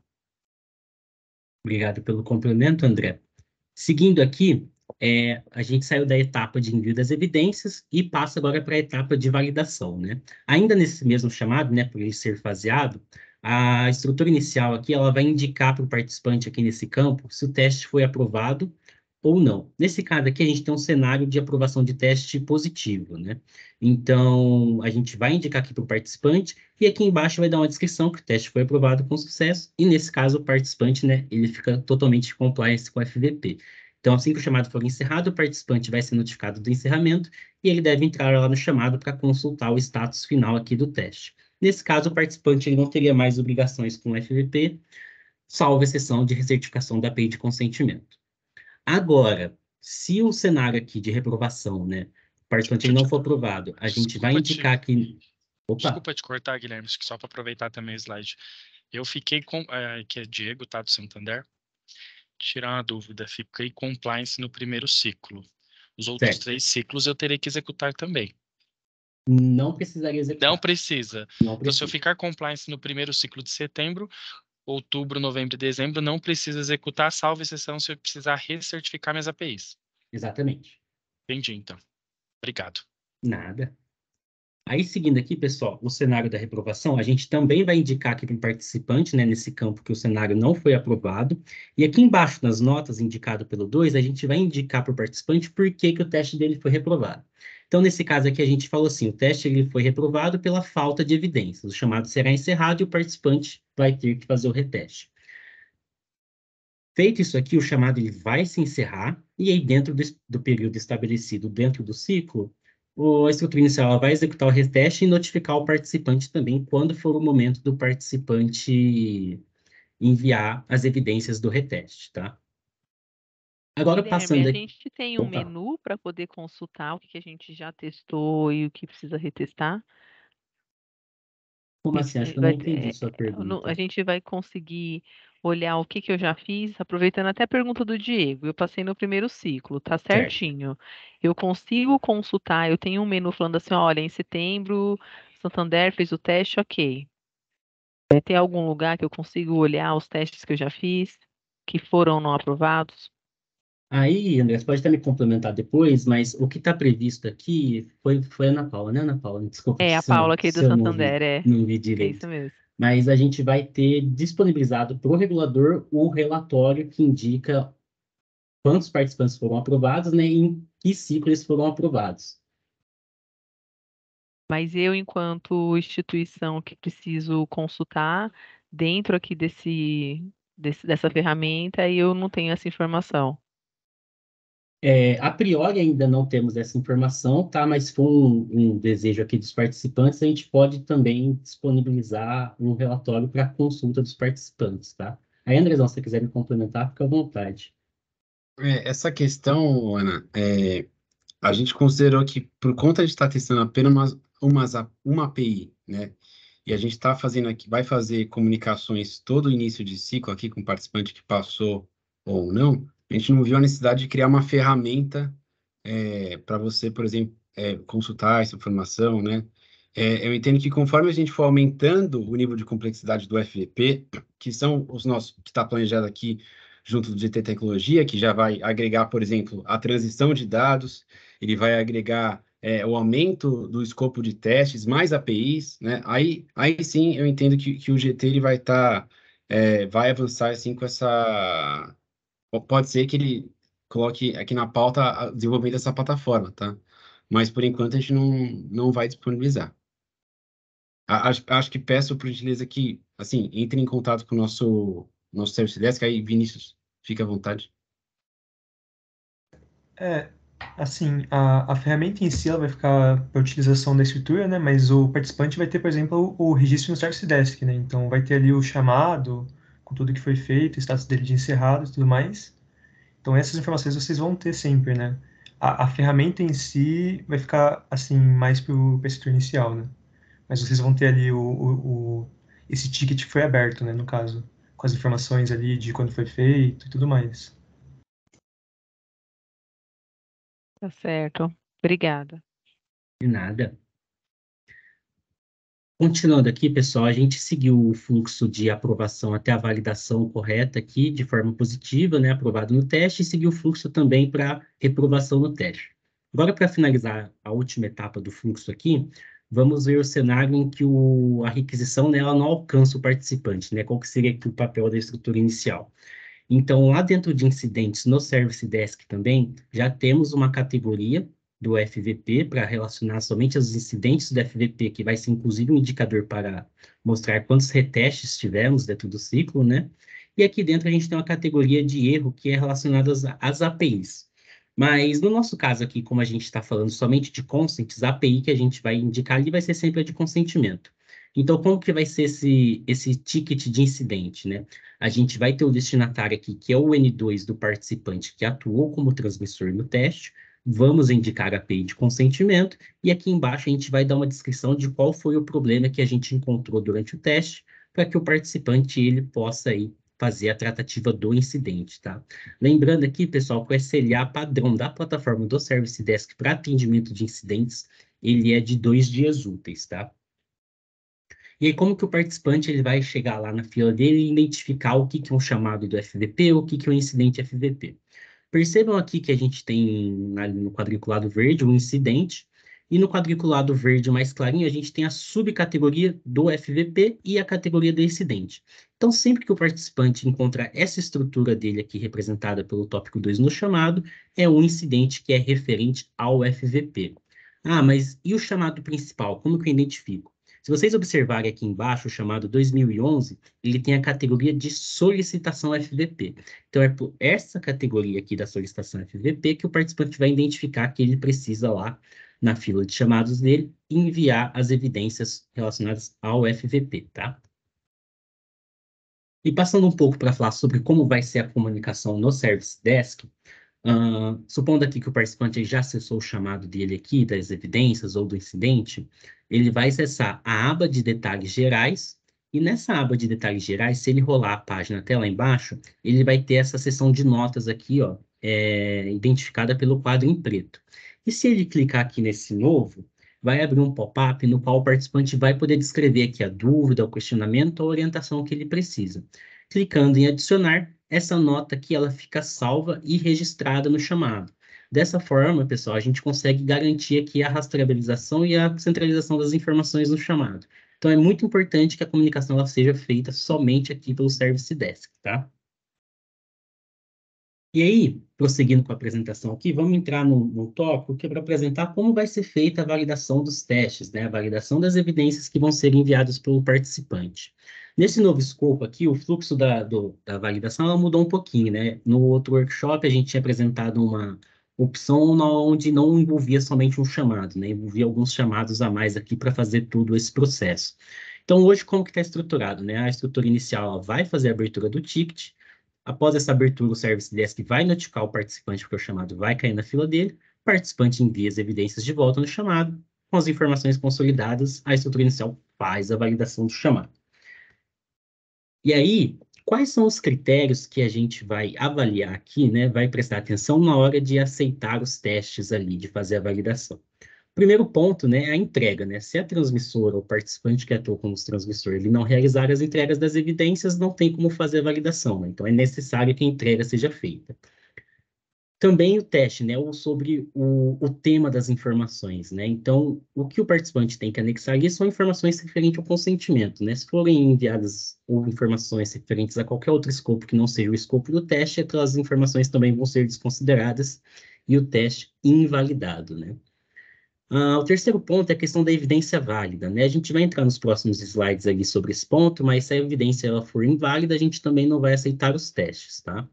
Speaker 2: Obrigado pelo complemento, André. Seguindo aqui, a gente saiu da etapa de envio das evidências e passa agora para a etapa de validação, né? Ainda nesse mesmo chamado, né, por ele ser faseado, a estrutura inicial aqui, ela vai indicar para o participante aqui nesse campo se o teste foi aprovado ou não. Nesse caso aqui, a gente tem um cenário de aprovação de teste positivo, né? Então, a gente vai indicar aqui para o participante e aqui embaixo vai dar uma descrição que o teste foi aprovado com sucesso e, nesse caso, o participante, né, ele fica totalmente em compliance com o FVP. Então, assim que o chamado for encerrado, o participante vai ser notificado do encerramento e ele deve entrar lá no chamado para consultar o status final aqui do teste. Nesse caso, o participante ele não teria mais obrigações com o FVP, salvo exceção de recertificação da API de consentimento. Agora, se o cenário aqui de reprovação, né, o participante ele não for aprovado, a gente vai indicar aqui... Opa,
Speaker 8: Desculpa te cortar, Guilherme, só para aproveitar também o slide. Eu fiquei com... que é Diego, tá, do Santander. Tirar uma dúvida, fiquei compliance no primeiro ciclo. Os outros
Speaker 2: certo.
Speaker 8: 3 ciclos eu terei que executar também.
Speaker 2: Não precisaria executar.
Speaker 8: Não precisa.
Speaker 2: Não
Speaker 8: Então,
Speaker 2: precisa.
Speaker 8: se eu ficar compliance no primeiro ciclo de setembro, outubro, novembro e dezembro, não precisa executar, salvo exceção se eu precisar recertificar minhas APIs.
Speaker 2: Exatamente.
Speaker 8: Entendi, então. Obrigado.
Speaker 2: Nada. Aí, seguindo aqui, pessoal, o cenário da reprovação, a gente também vai indicar aqui para o participante, né, nesse campo, que o cenário não foi aprovado. E aqui embaixo, nas notas indicado pelo 2, a gente vai indicar para o participante por que o teste dele foi reprovado. Então, nesse caso aqui, a gente falou assim, o teste ele foi reprovado pela falta de evidências. O chamado será encerrado e o participante vai ter que fazer o reteste. Feito isso aqui, o chamado ele vai se encerrar, e aí dentro do período estabelecido dentro do ciclo, a estrutura inicial ela vai executar o reteste e notificar o participante também quando for o momento do participante enviar as evidências do reteste, tá? Agora
Speaker 9: Guilherme,
Speaker 2: passando
Speaker 9: a
Speaker 2: aqui...
Speaker 9: gente tem um
Speaker 2: Opa,
Speaker 9: menu para poder consultar o que a gente já testou e o que precisa retestar?
Speaker 2: como
Speaker 9: A
Speaker 2: assim? Acho
Speaker 9: gente
Speaker 2: que eu não
Speaker 9: vai,
Speaker 2: entendi sua
Speaker 9: a
Speaker 2: pergunta.
Speaker 9: gente vai conseguir olhar o que eu já fiz, aproveitando até a pergunta do Diego. Eu passei no primeiro ciclo, tá
Speaker 2: Certo.
Speaker 9: certinho. Eu consigo consultar, eu tenho um menu falando assim, olha, em setembro, Santander fez o teste, ok. Tem algum lugar que eu consigo olhar os testes que eu já fiz, que foram não aprovados?
Speaker 2: Aí, André, você pode até me complementar depois, mas o que está previsto aqui foi a Ana Paula, né, Ana Paula? Desculpa
Speaker 9: É, a
Speaker 2: se eu,
Speaker 9: Paula aqui do
Speaker 2: se eu não vi,
Speaker 9: Santander,
Speaker 2: não vi
Speaker 9: é isso
Speaker 2: direito.
Speaker 9: mesmo.
Speaker 2: Mas a gente vai ter disponibilizado para o regulador o relatório que indica quantos participantes foram aprovados, né, e em que ciclo eles foram aprovados.
Speaker 9: Mas eu, enquanto instituição que preciso consultar, dentro aqui dessa ferramenta, eu não tenho essa informação.
Speaker 2: A priori ainda não temos essa informação, tá? Mas se for um desejo aqui dos participantes, a gente pode também disponibilizar um relatório para consulta dos participantes, tá? Aí, Andrezão, se você quiser me complementar, fica à vontade.
Speaker 1: Essa questão, Ana, a gente considerou que por conta de estar testando apenas uma API, né? E a gente está fazendo aqui, vai fazer comunicações todo o início de ciclo aqui com o participante que passou ou não, a gente não viu a necessidade de criar uma ferramenta para você, por exemplo, consultar essa informação, né? Eu entendo que conforme a gente for aumentando o nível de complexidade do FVP, que são os nossos, que está planejado aqui junto do GT Tecnologia, que já vai agregar, por exemplo, a transição de dados, ele vai agregar o aumento do escopo de testes, mais APIs, né? Aí sim eu entendo que o GT ele vai avançar assim com essa. Pode ser que ele coloque aqui na pauta o desenvolvimento dessa plataforma, tá? Mas por enquanto a gente não vai disponibilizar. Acho que peço por gentileza que, assim, entre em contato com o nosso Service Desk, aí Vinícius, fica à vontade.
Speaker 10: Assim, a ferramenta em si ela vai ficar para utilização da escritura, né? Mas o participante vai ter, por exemplo, o registro no Service Desk, né? Então vai ter ali o chamado com tudo que foi feito, o status dele de encerrado e tudo mais. Então essas informações vocês vão ter sempre, né? A ferramenta em si vai ficar assim mais para a escritura inicial, né? Mas vocês vão ter ali esse ticket que foi aberto, né? No caso, com as informações ali de quando foi feito e tudo mais.
Speaker 9: Tá certo. Obrigada.
Speaker 2: De nada. Continuando aqui, pessoal, a gente seguiu o fluxo de aprovação até a validação correta aqui, de forma positiva, né, aprovado no teste, e seguiu o fluxo também para reprovação no teste. Agora, para finalizar a última etapa do fluxo aqui, vamos ver o cenário em que a requisição, né, ela não alcança o participante, né, qual que seria aqui o papel da estrutura inicial. Então, lá dentro de incidentes, no Service Desk também, já temos uma categoria do FVP para relacionar somente os incidentes do FVP, que vai ser inclusive um indicador para mostrar quantos retestes tivemos dentro do ciclo, né? E aqui dentro a gente tem uma categoria de erro que é relacionada às APIs. Mas no nosso caso aqui, como a gente está falando somente de consents, a API que a gente vai indicar ali vai ser sempre a de consentimento. Então, como que vai ser esse ticket de incidente, né? A gente vai ter o destinatário aqui, que é o N2 do participante que atuou como transmissor no teste. Vamos indicar a API de consentimento, e aqui embaixo a gente vai dar uma descrição de qual foi o problema que a gente encontrou durante o teste, para que o participante ele possa aí fazer a tratativa do incidente, tá? Lembrando aqui, pessoal, que o SLA padrão da plataforma do Service Desk para atendimento de incidentes, ele é de 2 dias úteis, tá? E aí, como que o participante ele vai chegar lá na fila dele e identificar o que é um chamado do FVP ou o que é um incidente FVP? Percebam aqui que a gente tem ali no quadriculado verde um incidente, E no quadriculado verde mais clarinho, a gente tem a subcategoria do FVP e a categoria do incidente. Então, sempre que o participante encontrar essa estrutura dele aqui, representada pelo tópico 2 no chamado, é um incidente que é referente ao FVP. Ah, mas e o chamado principal? Como que eu identifico? Se vocês observarem aqui embaixo, o chamado 2011, ele tem a categoria de solicitação FVP. Então, é por essa categoria aqui da solicitação FVP que o participante vai identificar que ele precisa lá, na fila de chamados dele, enviar as evidências relacionadas ao FVP, tá? E passando um pouco para falar sobre como vai ser a comunicação no Service Desk, supondo aqui que o participante já acessou o chamado dele aqui, das evidências ou do incidente, ele vai acessar a aba de detalhes gerais, e nessa aba de detalhes gerais, se ele rolar a página até lá embaixo, ele vai ter essa seção de notas aqui, ó, identificada pelo quadro em preto. E se ele clicar aqui nesse novo, vai abrir um pop-up no qual o participante vai poder descrever aqui a dúvida, o questionamento ou a orientação que ele precisa. Clicando em adicionar, essa nota aqui ela fica salva e registrada no chamado. Dessa forma, pessoal, a gente consegue garantir aqui a rastreabilização e a centralização das informações no chamado. Então, é muito importante que a comunicação ela seja feita somente aqui pelo Service Desk, tá? E aí, prosseguindo com a apresentação aqui, vamos entrar num tópico que é para apresentar como vai ser feita a validação dos testes, né? A validação das evidências que vão ser enviadas pelo participante. Nesse novo escopo aqui, o fluxo da validação ela mudou um pouquinho, né? No outro workshop, a gente tinha apresentado uma opção onde não envolvia somente um chamado, né? Envolvia alguns chamados a mais aqui para fazer todo esse processo. Então, hoje, como que está estruturado, né? A estrutura inicial ela vai fazer a abertura do ticket. Após essa abertura, o Service Desk vai notificar o participante porque o chamado vai cair na fila dele. O participante envia as evidências de volta no chamado. Com as informações consolidadas, a estrutura inicial faz a validação do chamado. E aí, quais são os critérios que a gente vai avaliar aqui, né? Vai prestar atenção na hora de aceitar os testes ali, de fazer a validação. Primeiro ponto, né, é a entrega, né? Se a transmissora ou o participante que atuou como transmissor ele não realizar as entregas das evidências, não tem como fazer a validação, né? Então, é necessário que a entrega seja feita. Também o teste, né, sobre o tema das informações, né? Então, o que o participante tem que anexar ali são informações referentes ao consentimento, né? Se forem enviadas ou informações referentes a qualquer outro escopo que não seja o escopo do teste, aquelas informações também vão ser desconsideradas e o teste invalidado, né? O terceiro ponto é a questão da evidência válida, né? A gente vai entrar nos próximos slides ali sobre esse ponto, mas se a evidência ela for inválida, a gente também não vai aceitar os testes, tá?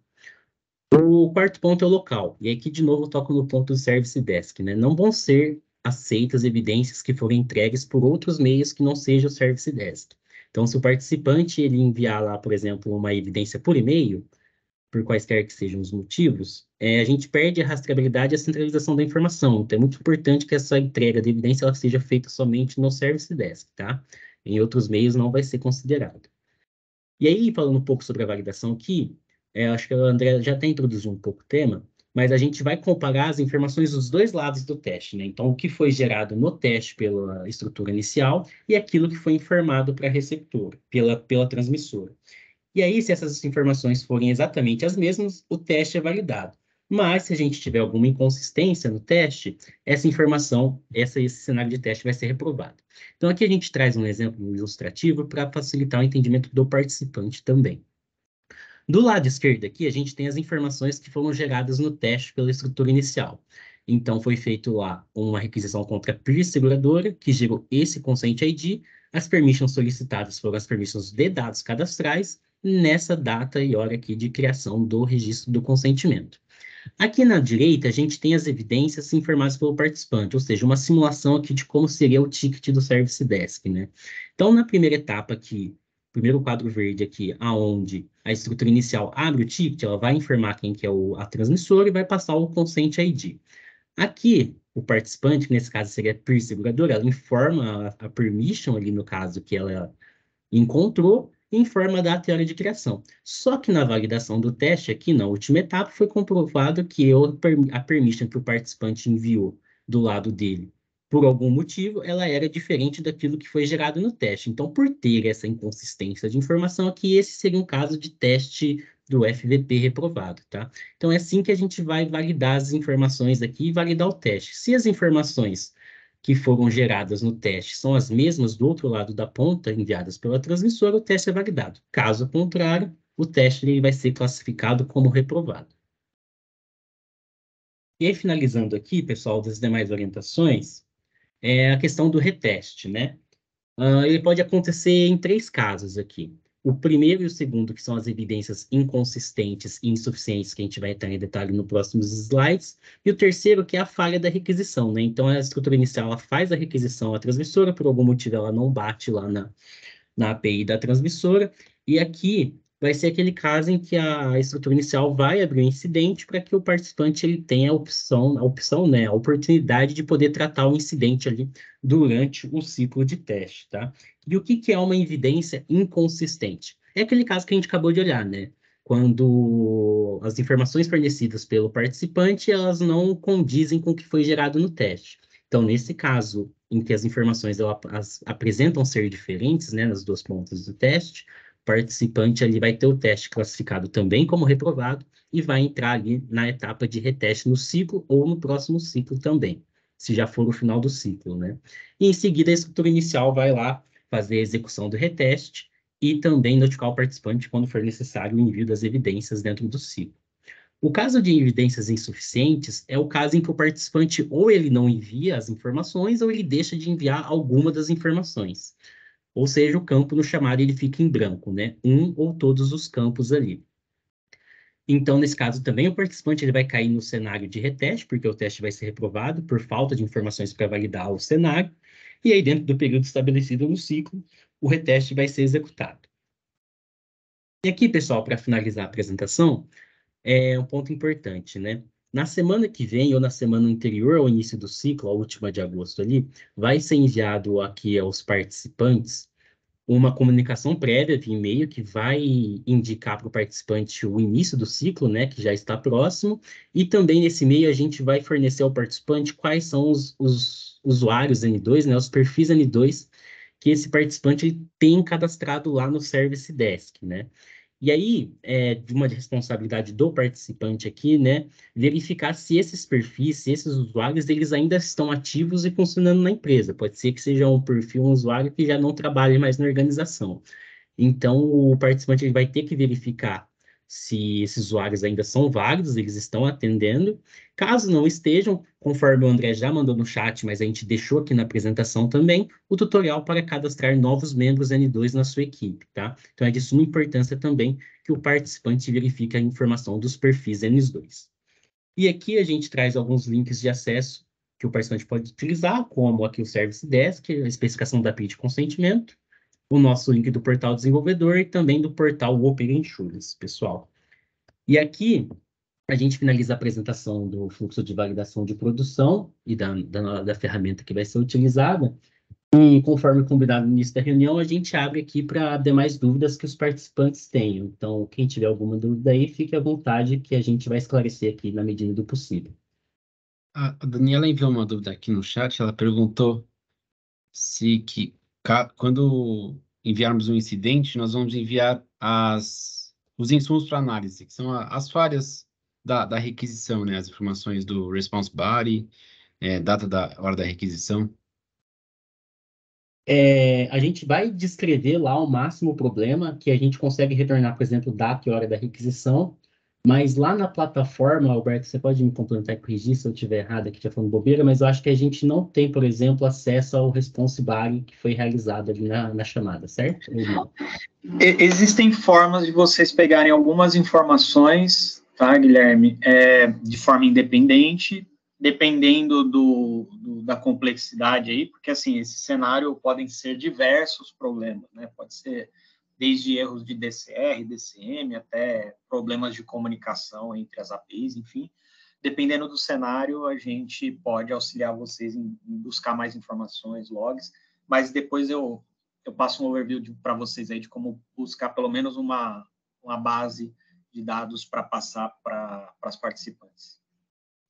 Speaker 2: O quarto ponto é o local, e aqui de novo eu toco no ponto do Service Desk, né? Não vão ser aceitas evidências que forem entregues por outros meios que não seja o Service Desk. Então, se o participante ele enviar lá, por exemplo, uma evidência por e-mail, por quaisquer que sejam os motivos, a gente perde a rastreabilidade e a centralização da informação. Então, é muito importante que essa entrega de evidência ela seja feita somente no Service Desk, tá? Em outros meios não vai ser considerado. E aí, falando um pouco sobre a validação aqui, acho que a André já até introduziu um pouco o tema, mas a gente vai comparar as informações dos dois lados do teste, né? Então, o que foi gerado no teste pela estrutura inicial e aquilo que foi informado para a receptora, pela transmissora. E aí, se essas informações forem exatamente as mesmas, o teste é validado. Mas, se a gente tiver alguma inconsistência no teste, essa informação, esse cenário de teste vai ser reprovado. Então, aqui a gente traz um exemplo ilustrativo para facilitar o entendimento do participante também. Do lado esquerdo aqui, a gente tem as informações que foram geradas no teste pela estrutura inicial. Então, foi feito lá uma requisição contra a peer seguradora, que gerou esse Consent ID. As permissions solicitadas foram as permissions de dados cadastrais, nessa data e hora aqui de criação do registro do consentimento. Aqui na direita, a gente tem as evidências informadas pelo participante, ou seja, uma simulação aqui de como seria o ticket do Service Desk, né? Então, na primeira etapa aqui, primeiro quadro verde aqui, aonde a estrutura inicial abre o ticket, ela vai informar quem que é a transmissora e vai passar o Consent ID. Aqui, o participante, que nesse caso seria a peer seguradora, ela informa a permission ali no caso que ela encontrou, informa a data e hora de criação. Só que na validação do teste, aqui na última etapa, foi comprovado que a permission que o participante enviou do lado dele, por algum motivo, ela era diferente daquilo que foi gerado no teste. Então, por ter essa inconsistência de informação aqui, esse seria um caso de teste do FVP reprovado, tá? Então, é assim que a gente vai validar as informações aqui e validar o teste. Se as informações que foram geradas no teste são as mesmas do outro lado da ponta, enviadas pela transmissora, o teste é validado. Caso contrário, o teste ele vai ser classificado como reprovado. E aí, finalizando aqui, pessoal, das demais orientações, é a questão do reteste, né? Ele pode acontecer em 3 casos aqui. O primeiro e o segundo, que são as evidências inconsistentes e insuficientes, que a gente vai entrar em detalhe nos próximos slides. E o terceiro, que é a falha da requisição, né? Então, a estrutura inicial ela faz a requisição à transmissora, por algum motivo ela não bate lá na API da transmissora. E aqui vai ser aquele caso em que a estrutura inicial vai abrir um incidente para que o participante ele tenha a opção, né, a oportunidade de poder tratar o incidente ali durante o ciclo de teste, tá? E o que é uma evidência inconsistente? É aquele caso que a gente acabou de olhar, né? Quando as informações fornecidas pelo participante, elas não condizem com o que foi gerado no teste. Então, nesse caso, em que as informações elas apresentam ser diferentes, né, nas 2 pontas do teste, o participante ali vai ter o teste classificado também como reprovado e vai entrar ali na etapa de reteste no ciclo ou no próximo ciclo também, se já for o final do ciclo, né? E em seguida, a estrutura inicial vai lá fazer a execução do reteste e também notificar o participante quando for necessário o envio das evidências dentro do ciclo. O caso de evidências insuficientes é o caso em que o participante ou ele não envia as informações ou ele deixa de enviar alguma das informações. Ou seja, o campo no chamado ele fica em branco, né? Um ou todos os campos ali. Então, nesse caso também, o participante ele vai cair no cenário de reteste, porque o teste vai ser reprovado por falta de informações para validar o cenário, e aí dentro do período estabelecido no ciclo, o reteste vai ser executado. E aqui, pessoal, para finalizar a apresentação, é um ponto importante, né? Na semana que vem ou na semana anterior ao início do ciclo, a última de agosto ali, vai ser enviado aqui aos participantes uma comunicação prévia via e-mail que vai indicar para o participante o início do ciclo, né, que já está próximo, e também nesse e-mail a gente vai fornecer ao participante quais são os usuários N2, né, os perfis N2 que esse participante ele tem cadastrado lá no Service Desk, né? E aí, de uma responsabilidade do participante aqui, né, verificar se esses perfis, se esses usuários, eles ainda estão ativos e funcionando na empresa. Pode ser que seja um perfil, um usuário que já não trabalhe mais na organização. Então, o participante ele vai ter que verificar se esses usuários ainda são válidos, eles estão atendendo. Caso não estejam, conforme o André já mandou no chat, mas a gente deixou aqui na apresentação também, o tutorial para cadastrar novos membros N2 na sua equipe, tá? Então, é de suma importância também que o participante verifique a informação dos perfis N2. E aqui a gente traz alguns links de acesso que o participante pode utilizar, como aqui o Service Desk, a especificação da API de consentimento, o nosso link do portal desenvolvedor e também do portal Open Insurance, pessoal. E aqui a gente finaliza a apresentação do fluxo de validação de produção e da ferramenta que vai ser utilizada. E conforme combinado no início da reunião, a gente abre aqui para demais dúvidas que os participantes tenham. Então, quem tiver alguma dúvida aí, fique à vontade que a gente vai esclarecer aqui na medida do possível.
Speaker 1: A Daniela enviou uma dúvida aqui no chat, ela perguntou se quando enviarmos um incidente, nós vamos enviar os insumos para análise, que são as falhas da requisição, né? As informações do response body, data da hora da requisição.
Speaker 2: A gente vai descrever lá ao máximo o problema, que a gente consegue retornar, por exemplo, data e hora da requisição, mas lá na plataforma, Alberto, você pode me complementar e corrigir se eu estiver errado aqui, falando bobeira, mas eu acho que a gente não tem, por exemplo, acesso ao response body que foi realizado ali na chamada, certo?
Speaker 6: Existem formas de vocês pegarem algumas informações, tá, Guilherme, de forma independente, dependendo da complexidade aí, porque, assim, esse cenário podem ser diversos problemas, né? Pode ser desde erros de DCR, DCM, até problemas de comunicação entre as APIs, enfim. Dependendo do cenário, a gente pode auxiliar vocês em buscar mais informações, logs, mas depois eu passo um overview para vocês aí de como buscar pelo menos uma base de dados para passar para as participantes.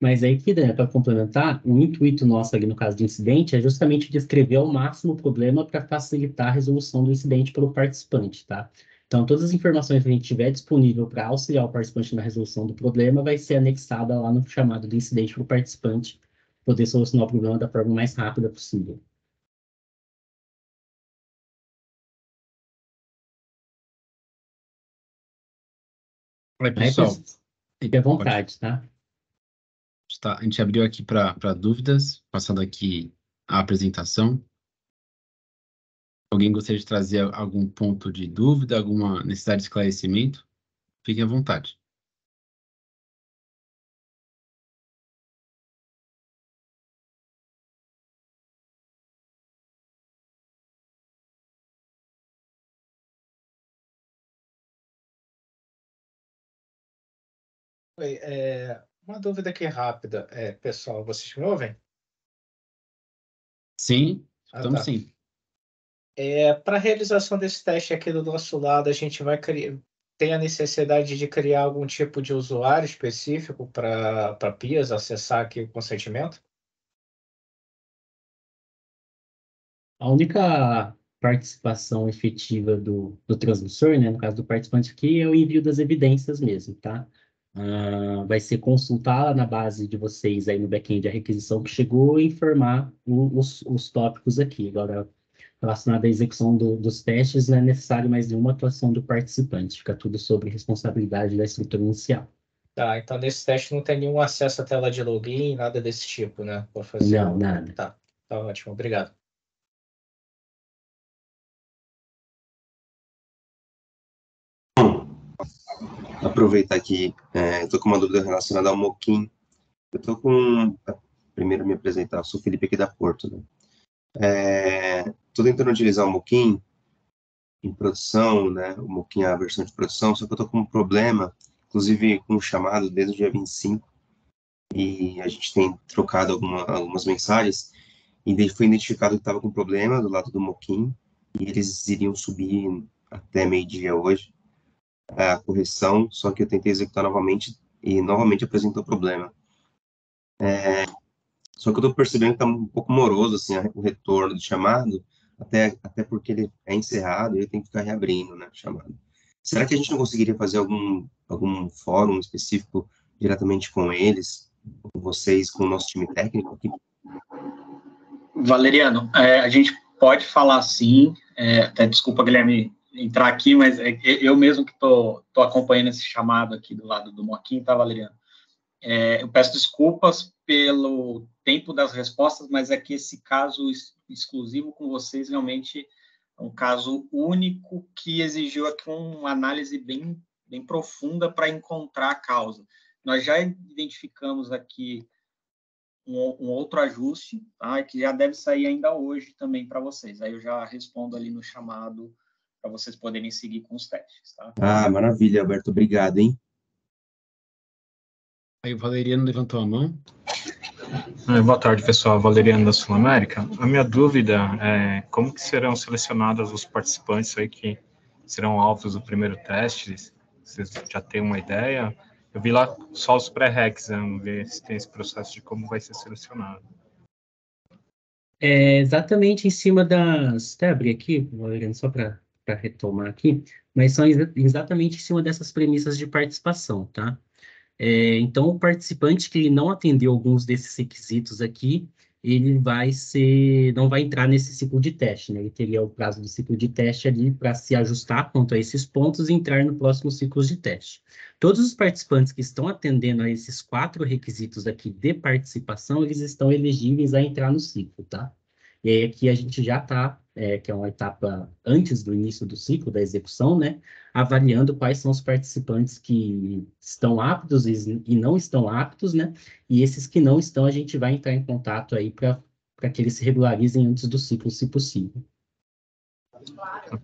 Speaker 2: Mas aí, para complementar, o intuito nosso ali no caso de incidente é justamente descrever ao máximo o problema para facilitar a resolução do incidente pelo participante, tá? Então, todas as informações que a gente tiver disponível para auxiliar o participante na resolução do problema vai ser anexada lá no chamado do incidente para o participante, poder solucionar o problema da forma mais rápida possível.
Speaker 1: Oi,
Speaker 2: Aí,
Speaker 1: pessoal.
Speaker 2: fique à
Speaker 1: Pode.
Speaker 2: vontade, tá?
Speaker 1: A gente abriu aqui para dúvidas, passando aqui a apresentação. Alguém gostaria de trazer algum ponto de dúvida, alguma necessidade de esclarecimento? Fiquem à vontade.
Speaker 11: Oi, uma dúvida aqui rápida. Pessoal, vocês me ouvem?
Speaker 1: Sim,
Speaker 11: Ah,
Speaker 1: estamos
Speaker 11: tá.
Speaker 1: sim.
Speaker 11: Para a realização desse teste aqui do nosso lado, a gente tem a necessidade de criar algum tipo de usuário específico para PIAs acessar aqui o consentimento?
Speaker 2: A única participação efetiva do transmissor, né, no caso do participante aqui, é o envio das evidências mesmo, tá? Vai ser consultar lá na base de vocês aí no back-end a requisição que chegou e informar os tópicos aqui. Agora, relacionado à execução dos testes, não é necessário mais nenhuma atuação do participante, fica tudo sob responsabilidade da estrutura inicial.
Speaker 11: Tá, então nesse teste não tem nenhum acesso à tela de login, nada desse tipo, né? Vou fazer.
Speaker 2: Não, nada.
Speaker 11: Tá ótimo, obrigado.
Speaker 12: Aproveitar que estou com uma dúvida relacionada ao Moquim. Eu estou com... Primeiro me apresentar, eu sou o Felipe aqui da Porto, né? Estou tentando utilizar o Moquim em produção, né? O Moquim é a versão de produção, só que eu estou com um problema, inclusive com um chamado desde o dia 25, e a gente tem trocado algumas mensagens, e foi identificado que estava com problema do lado do Moquim, e eles iriam subir até meio-dia hoje a correção, só que eu tentei executar novamente e novamente apresentou problema. Só que eu estou percebendo que está um pouco moroso assim, o retorno do chamado, até porque ele é encerrado e ele tem que ficar reabrindo, né, o chamado. Será que a gente não conseguiria fazer algum fórum específico diretamente com eles, com vocês, com o nosso time técnico aqui?
Speaker 6: Valeriano, a gente pode falar sim, até desculpa, Guilherme, entrar aqui, mas eu mesmo que estou acompanhando esse chamado aqui do lado do Moquim, tá, Valeriano? Eu peço desculpas pelo tempo das respostas, mas é que esse caso exclusivo com vocês realmente é um caso único que exigiu aqui uma análise bem profunda para encontrar a causa. Nós já identificamos aqui um outro ajuste, tá, que já deve sair ainda hoje também para vocês. Aí eu já respondo ali no chamado para vocês poderem seguir com os testes. Tá?
Speaker 12: Ah, maravilha, Alberto, obrigado, hein?
Speaker 1: Aí o Valeriano levantou a mão.
Speaker 13: Boa tarde, pessoal. Valeriano da Sul América. A minha dúvida é como que serão selecionados os participantes aí que serão alvos do primeiro teste? Vocês já têm uma ideia? Eu vi lá só os pré-recs, vamos ver se tem esse processo de como vai ser selecionado.
Speaker 2: Exatamente em cima das... Até abrir aqui, Valeriano, só para retomar aqui, mas são exatamente em cima dessas premissas de participação, tá? Então, o participante que não atendeu alguns desses requisitos aqui, ele não vai entrar nesse ciclo de teste, né? Ele teria o prazo do ciclo de teste ali para se ajustar quanto a esses pontos e entrar no próximo ciclo de teste. Todos os participantes que estão atendendo a esses 4 requisitos aqui de participação, eles estão elegíveis a entrar no ciclo, tá? E aí aqui a gente já está, que é uma etapa antes do início do ciclo, da execução, né? Avaliando quais são os participantes que estão aptos e não estão aptos, né? E esses que não estão, a gente vai entrar em contato aí para que eles se regularizem antes do ciclo, se possível.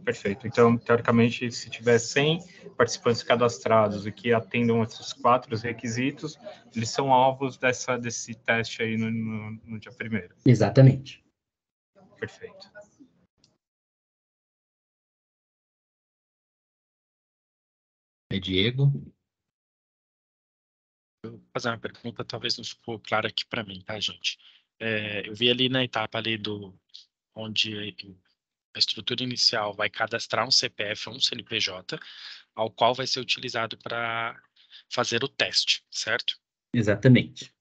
Speaker 13: Perfeito. Então, teoricamente, se tiver 100 participantes cadastrados e que atendam esses 4 requisitos, eles são alvos desse teste aí no dia 1º.
Speaker 2: Exatamente.
Speaker 13: Perfeito.
Speaker 1: Diego?
Speaker 8: Vou fazer uma pergunta, talvez não ficou claro aqui para mim, tá, gente? Eu vi ali na etapa ali onde a estrutura inicial vai cadastrar um CPF ou um CNPJ, ao qual vai ser utilizado para fazer o teste, certo?
Speaker 2: Exatamente.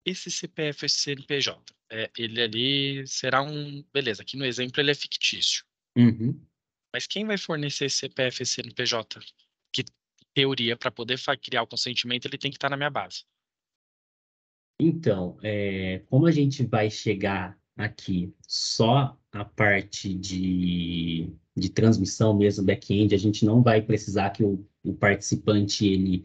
Speaker 8: esse CPF, esse CNPJ, ele ali será beleza, aqui no exemplo ele é fictício.
Speaker 2: Uhum.
Speaker 8: Mas quem vai fornecer esse CPF, esse CNPJ? Que, em teoria, para poder criar o consentimento, ele tem que estar na minha base.
Speaker 2: Então, como a gente vai chegar aqui só a parte de transmissão mesmo, back-end, a gente não vai precisar que o participante ele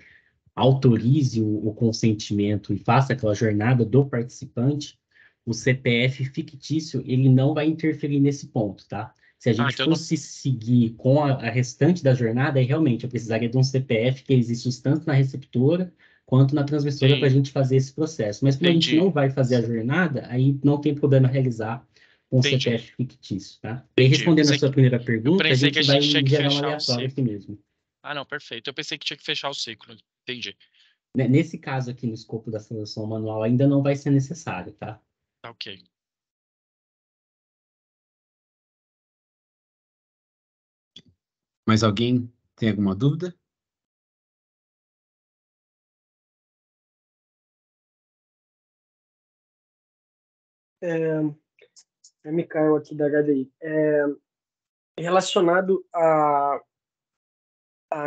Speaker 2: autorize o consentimento e faça aquela jornada do participante, o CPF fictício ele não vai interferir nesse ponto, tá? Se a gente
Speaker 8: então não.
Speaker 2: fosse seguir com a restante da jornada, aí realmente eu precisaria de um CPF que existe tanto na receptora quanto na transmissora para a
Speaker 8: Sim,
Speaker 2: gente fazer esse processo. Mas como a gente não
Speaker 8: entendi,
Speaker 2: vai fazer a jornada, aí não tem problema realizar com o
Speaker 8: entendi,
Speaker 2: CPF fictício, tá? E
Speaker 8: entendi.
Speaker 2: respondendo a sua primeira
Speaker 8: Eu
Speaker 2: pergunta, a
Speaker 8: pensei que
Speaker 2: gente
Speaker 8: a
Speaker 2: vai
Speaker 8: gente tinha que
Speaker 2: gerar um
Speaker 8: fechar o
Speaker 2: aleatório aqui
Speaker 8: ciclo.
Speaker 2: mesmo.
Speaker 8: Ah, não, perfeito. Eu pensei que tinha que fechar o ciclo. Entendi.
Speaker 2: Nesse caso aqui, no escopo da solução manual, ainda não vai ser necessário, tá?
Speaker 8: Tá ok.
Speaker 1: Mais alguém tem alguma dúvida?
Speaker 5: Micael aqui da HDI. Relacionado a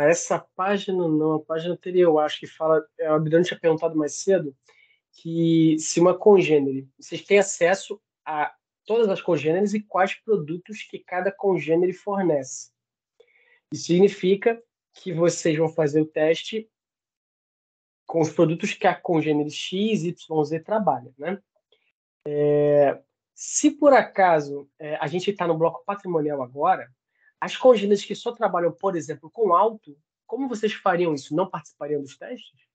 Speaker 5: essa página, não, a página anterior, eu acho que fala, a Adriano tinha perguntado mais cedo, que se uma congênere, vocês têm acesso a todas as congêneres e quais produtos que cada congênere fornece. Isso significa que vocês vão fazer o teste com os produtos que a congênere X, Y, Z trabalha, né? Se por acaso a gente está no bloco patrimonial agora, as congêneres que só trabalham, por exemplo, com auto, como vocês fariam isso? Não participariam dos testes?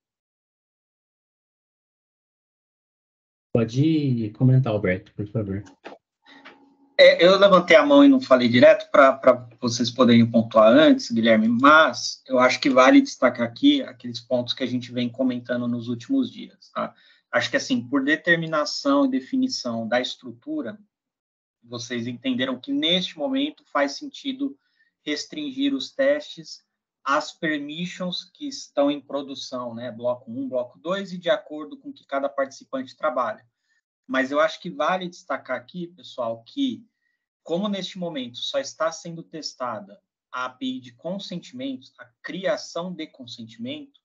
Speaker 2: Pode comentar, Alberto, por favor.
Speaker 6: Eu levantei a mão e não falei direto para vocês poderem pontuar antes, Guilherme, mas eu acho que vale destacar aqui aqueles pontos que a gente vem comentando nos últimos dias. Tá? Acho que, assim, por determinação e definição da estrutura, vocês entenderam que, neste momento, faz sentido restringir os testes às permissions que estão em produção, né? Bloco 1, bloco 2, e de acordo com que cada participante trabalha. Mas eu acho que vale destacar aqui, pessoal, que, como neste momento só está sendo testada a API de consentimentos, a criação de consentimento,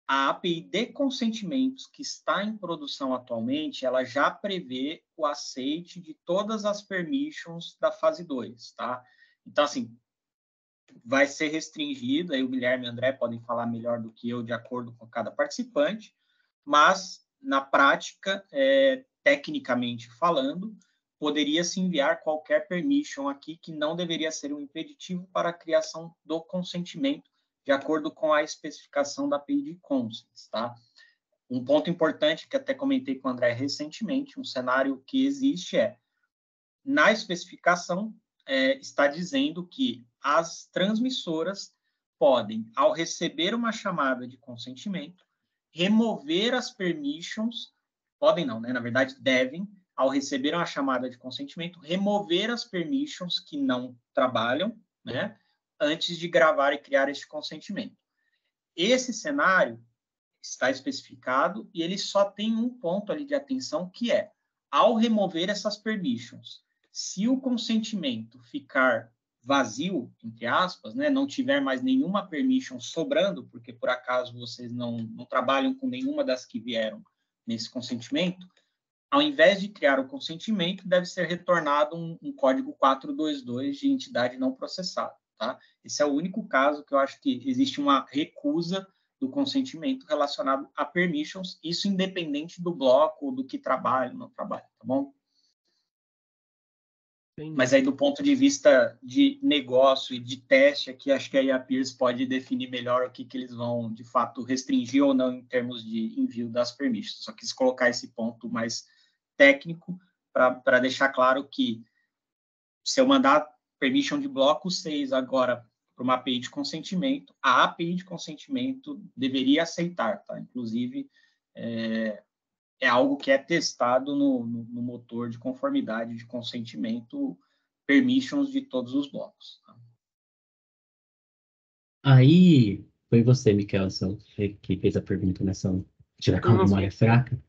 Speaker 6: a API de consentimentos que está em produção atualmente, ela já prevê o aceite de todas as permissions da fase 2, tá? Então, assim, vai ser restringido, aí o Guilherme e o André podem falar melhor do que eu, de acordo com cada participante, mas, na prática, tecnicamente falando, poderia-se enviar qualquer permission aqui que não deveria ser um impeditivo para a criação do consentimento, de acordo com a especificação da API de consents, tá? Um ponto importante que até comentei com o André recentemente, um cenário que existe na especificação, está dizendo que as transmissoras podem, ao receber uma chamada de consentimento, remover as permissions, podem não, né? Na verdade, devem, ao receber uma chamada de consentimento, remover as permissions que não trabalham, né? Antes de gravar e criar este consentimento. Esse cenário está especificado e ele só tem um ponto ali de atenção, que é, ao remover essas permissions, se o consentimento ficar vazio, entre aspas, né, não tiver mais nenhuma permission sobrando, porque por acaso vocês não trabalham com nenhuma das que vieram nesse consentimento, ao invés de criar o consentimento, deve ser retornado um código 422 de entidade não processada. Tá? Esse é o único caso que eu acho que existe uma recusa do consentimento relacionado a permissions, isso independente do bloco, ou do que trabalha ou não trabalha, tá bom? Mas aí, do ponto de vista de negócio e de teste, aqui acho que aí a Peers pode definir melhor o que eles vão, de fato, restringir ou não em termos de envio das permissions. Só quis colocar esse ponto mais técnico para deixar claro que, se eu mandar permission de bloco 6 agora para uma API de consentimento, a API de consentimento deveria aceitar, tá? Inclusive, é algo que é testado no motor de conformidade de consentimento, permissions de todos os blocos. Tá?
Speaker 2: Aí, foi você, Miquel, que fez a pergunta nessa. Tiver com a memória fraca.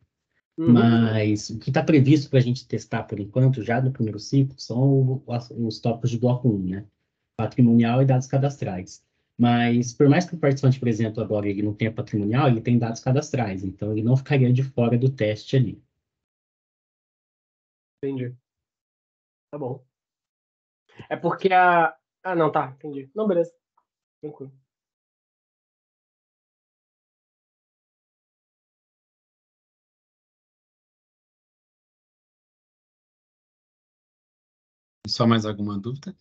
Speaker 2: Mas o que está previsto para a gente testar por enquanto, já no primeiro ciclo, são os tópicos de bloco 1, né? Patrimonial e dados cadastrais. Mas, por mais que o participante, por exemplo, agora ele não tenha patrimonial, ele tem dados cadastrais, então ele não ficaria de fora do teste ali.
Speaker 5: Entendi. Tá bom. É porque a... Ah, não, tá. Entendi. Não, beleza. Tranquilo.
Speaker 1: Só mais alguma dúvida?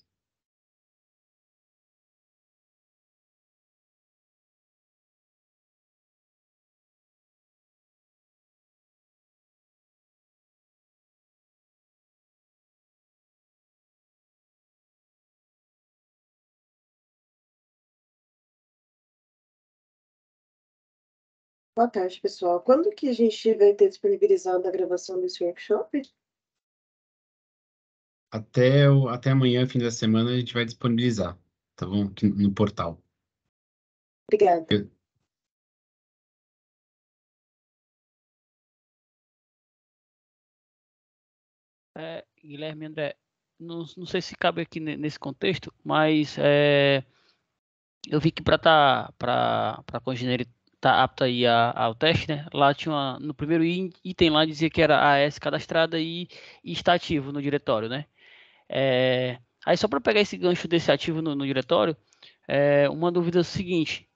Speaker 14: Boa tarde, pessoal. Quando que a gente vai ter disponibilizado a gravação desse workshop?
Speaker 1: Até amanhã, fim da semana, a gente vai disponibilizar, tá bom? Aqui no portal.
Speaker 14: Obrigada.
Speaker 3: Guilherme, André, não sei se cabe aqui nesse contexto, mas eu vi que para a Congener estar apta aí ao teste, né? Lá tinha no primeiro item lá dizia que era AS cadastrada e está ativo no diretório, né? Aí só para pegar esse gancho desse ativo no diretório, uma dúvida é o seguinte: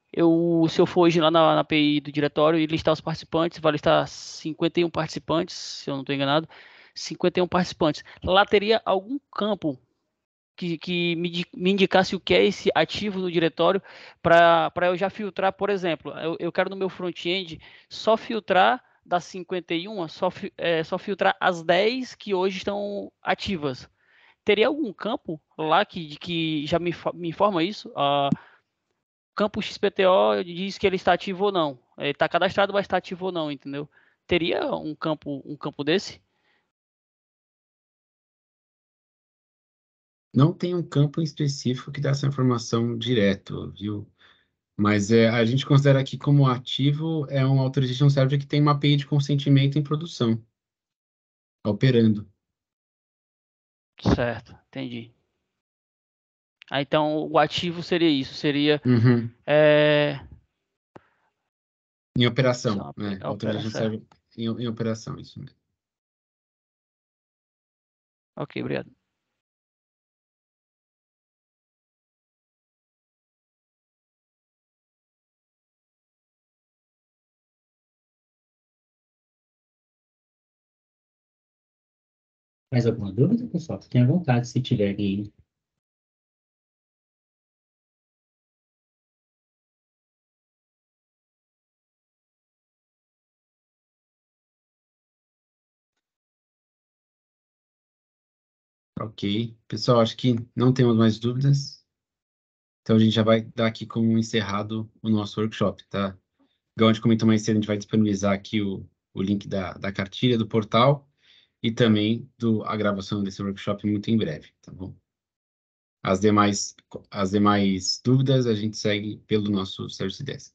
Speaker 3: se eu for hoje lá na API do diretório e listar os participantes, vai listar 51 participantes, se eu não estou enganado, 51 participantes. Lá teria algum campo que me indicasse o que é esse ativo no diretório para eu já filtrar, por exemplo, eu quero no meu front-end só filtrar das 51, só filtrar as 10 que hoje estão ativas. Teria algum campo lá que já me informa isso? Campo XPTO diz que ele está ativo ou não. Ele está cadastrado, mas está ativo ou não, entendeu? Teria um campo desse?
Speaker 1: Não tem um campo em específico que dá essa informação direto, viu? Mas a gente considera aqui como ativo um Authorization Server que tem uma API de consentimento em produção, operando.
Speaker 3: Certo, entendi. Então o ativo seria isso, seria
Speaker 1: em operação,
Speaker 3: Só
Speaker 1: né?
Speaker 3: a
Speaker 1: Authorization
Speaker 3: operação.
Speaker 1: Server em operação, isso mesmo.
Speaker 3: Ok, obrigado.
Speaker 2: Mais alguma dúvida, pessoal? Fiquem à vontade se tiverem.
Speaker 1: Ok. Pessoal, acho que não temos mais dúvidas. Então a gente já vai dar aqui como encerrado o nosso workshop, tá? Igual a gente comentou mais cedo, a gente vai disponibilizar aqui o link da cartilha do portal e também a gravação desse workshop muito em breve, tá bom? As demais dúvidas a gente segue pelo nosso Service Desk.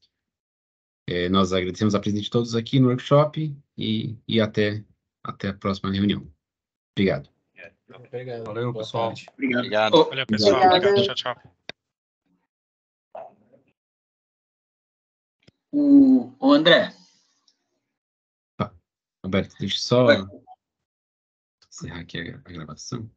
Speaker 1: Nós agradecemos a presença de todos aqui no workshop e até a próxima reunião. Obrigado.
Speaker 11: Obrigado.
Speaker 13: Valeu,
Speaker 11: Boa
Speaker 13: pessoal.
Speaker 11: tarde.
Speaker 6: Obrigado.
Speaker 8: Valeu, pessoal.
Speaker 14: Obrigada.
Speaker 8: Obrigado. Tchau, tchau.
Speaker 6: O André.
Speaker 1: Tá. Roberto, deixa eu só encerrar aqui a gravação.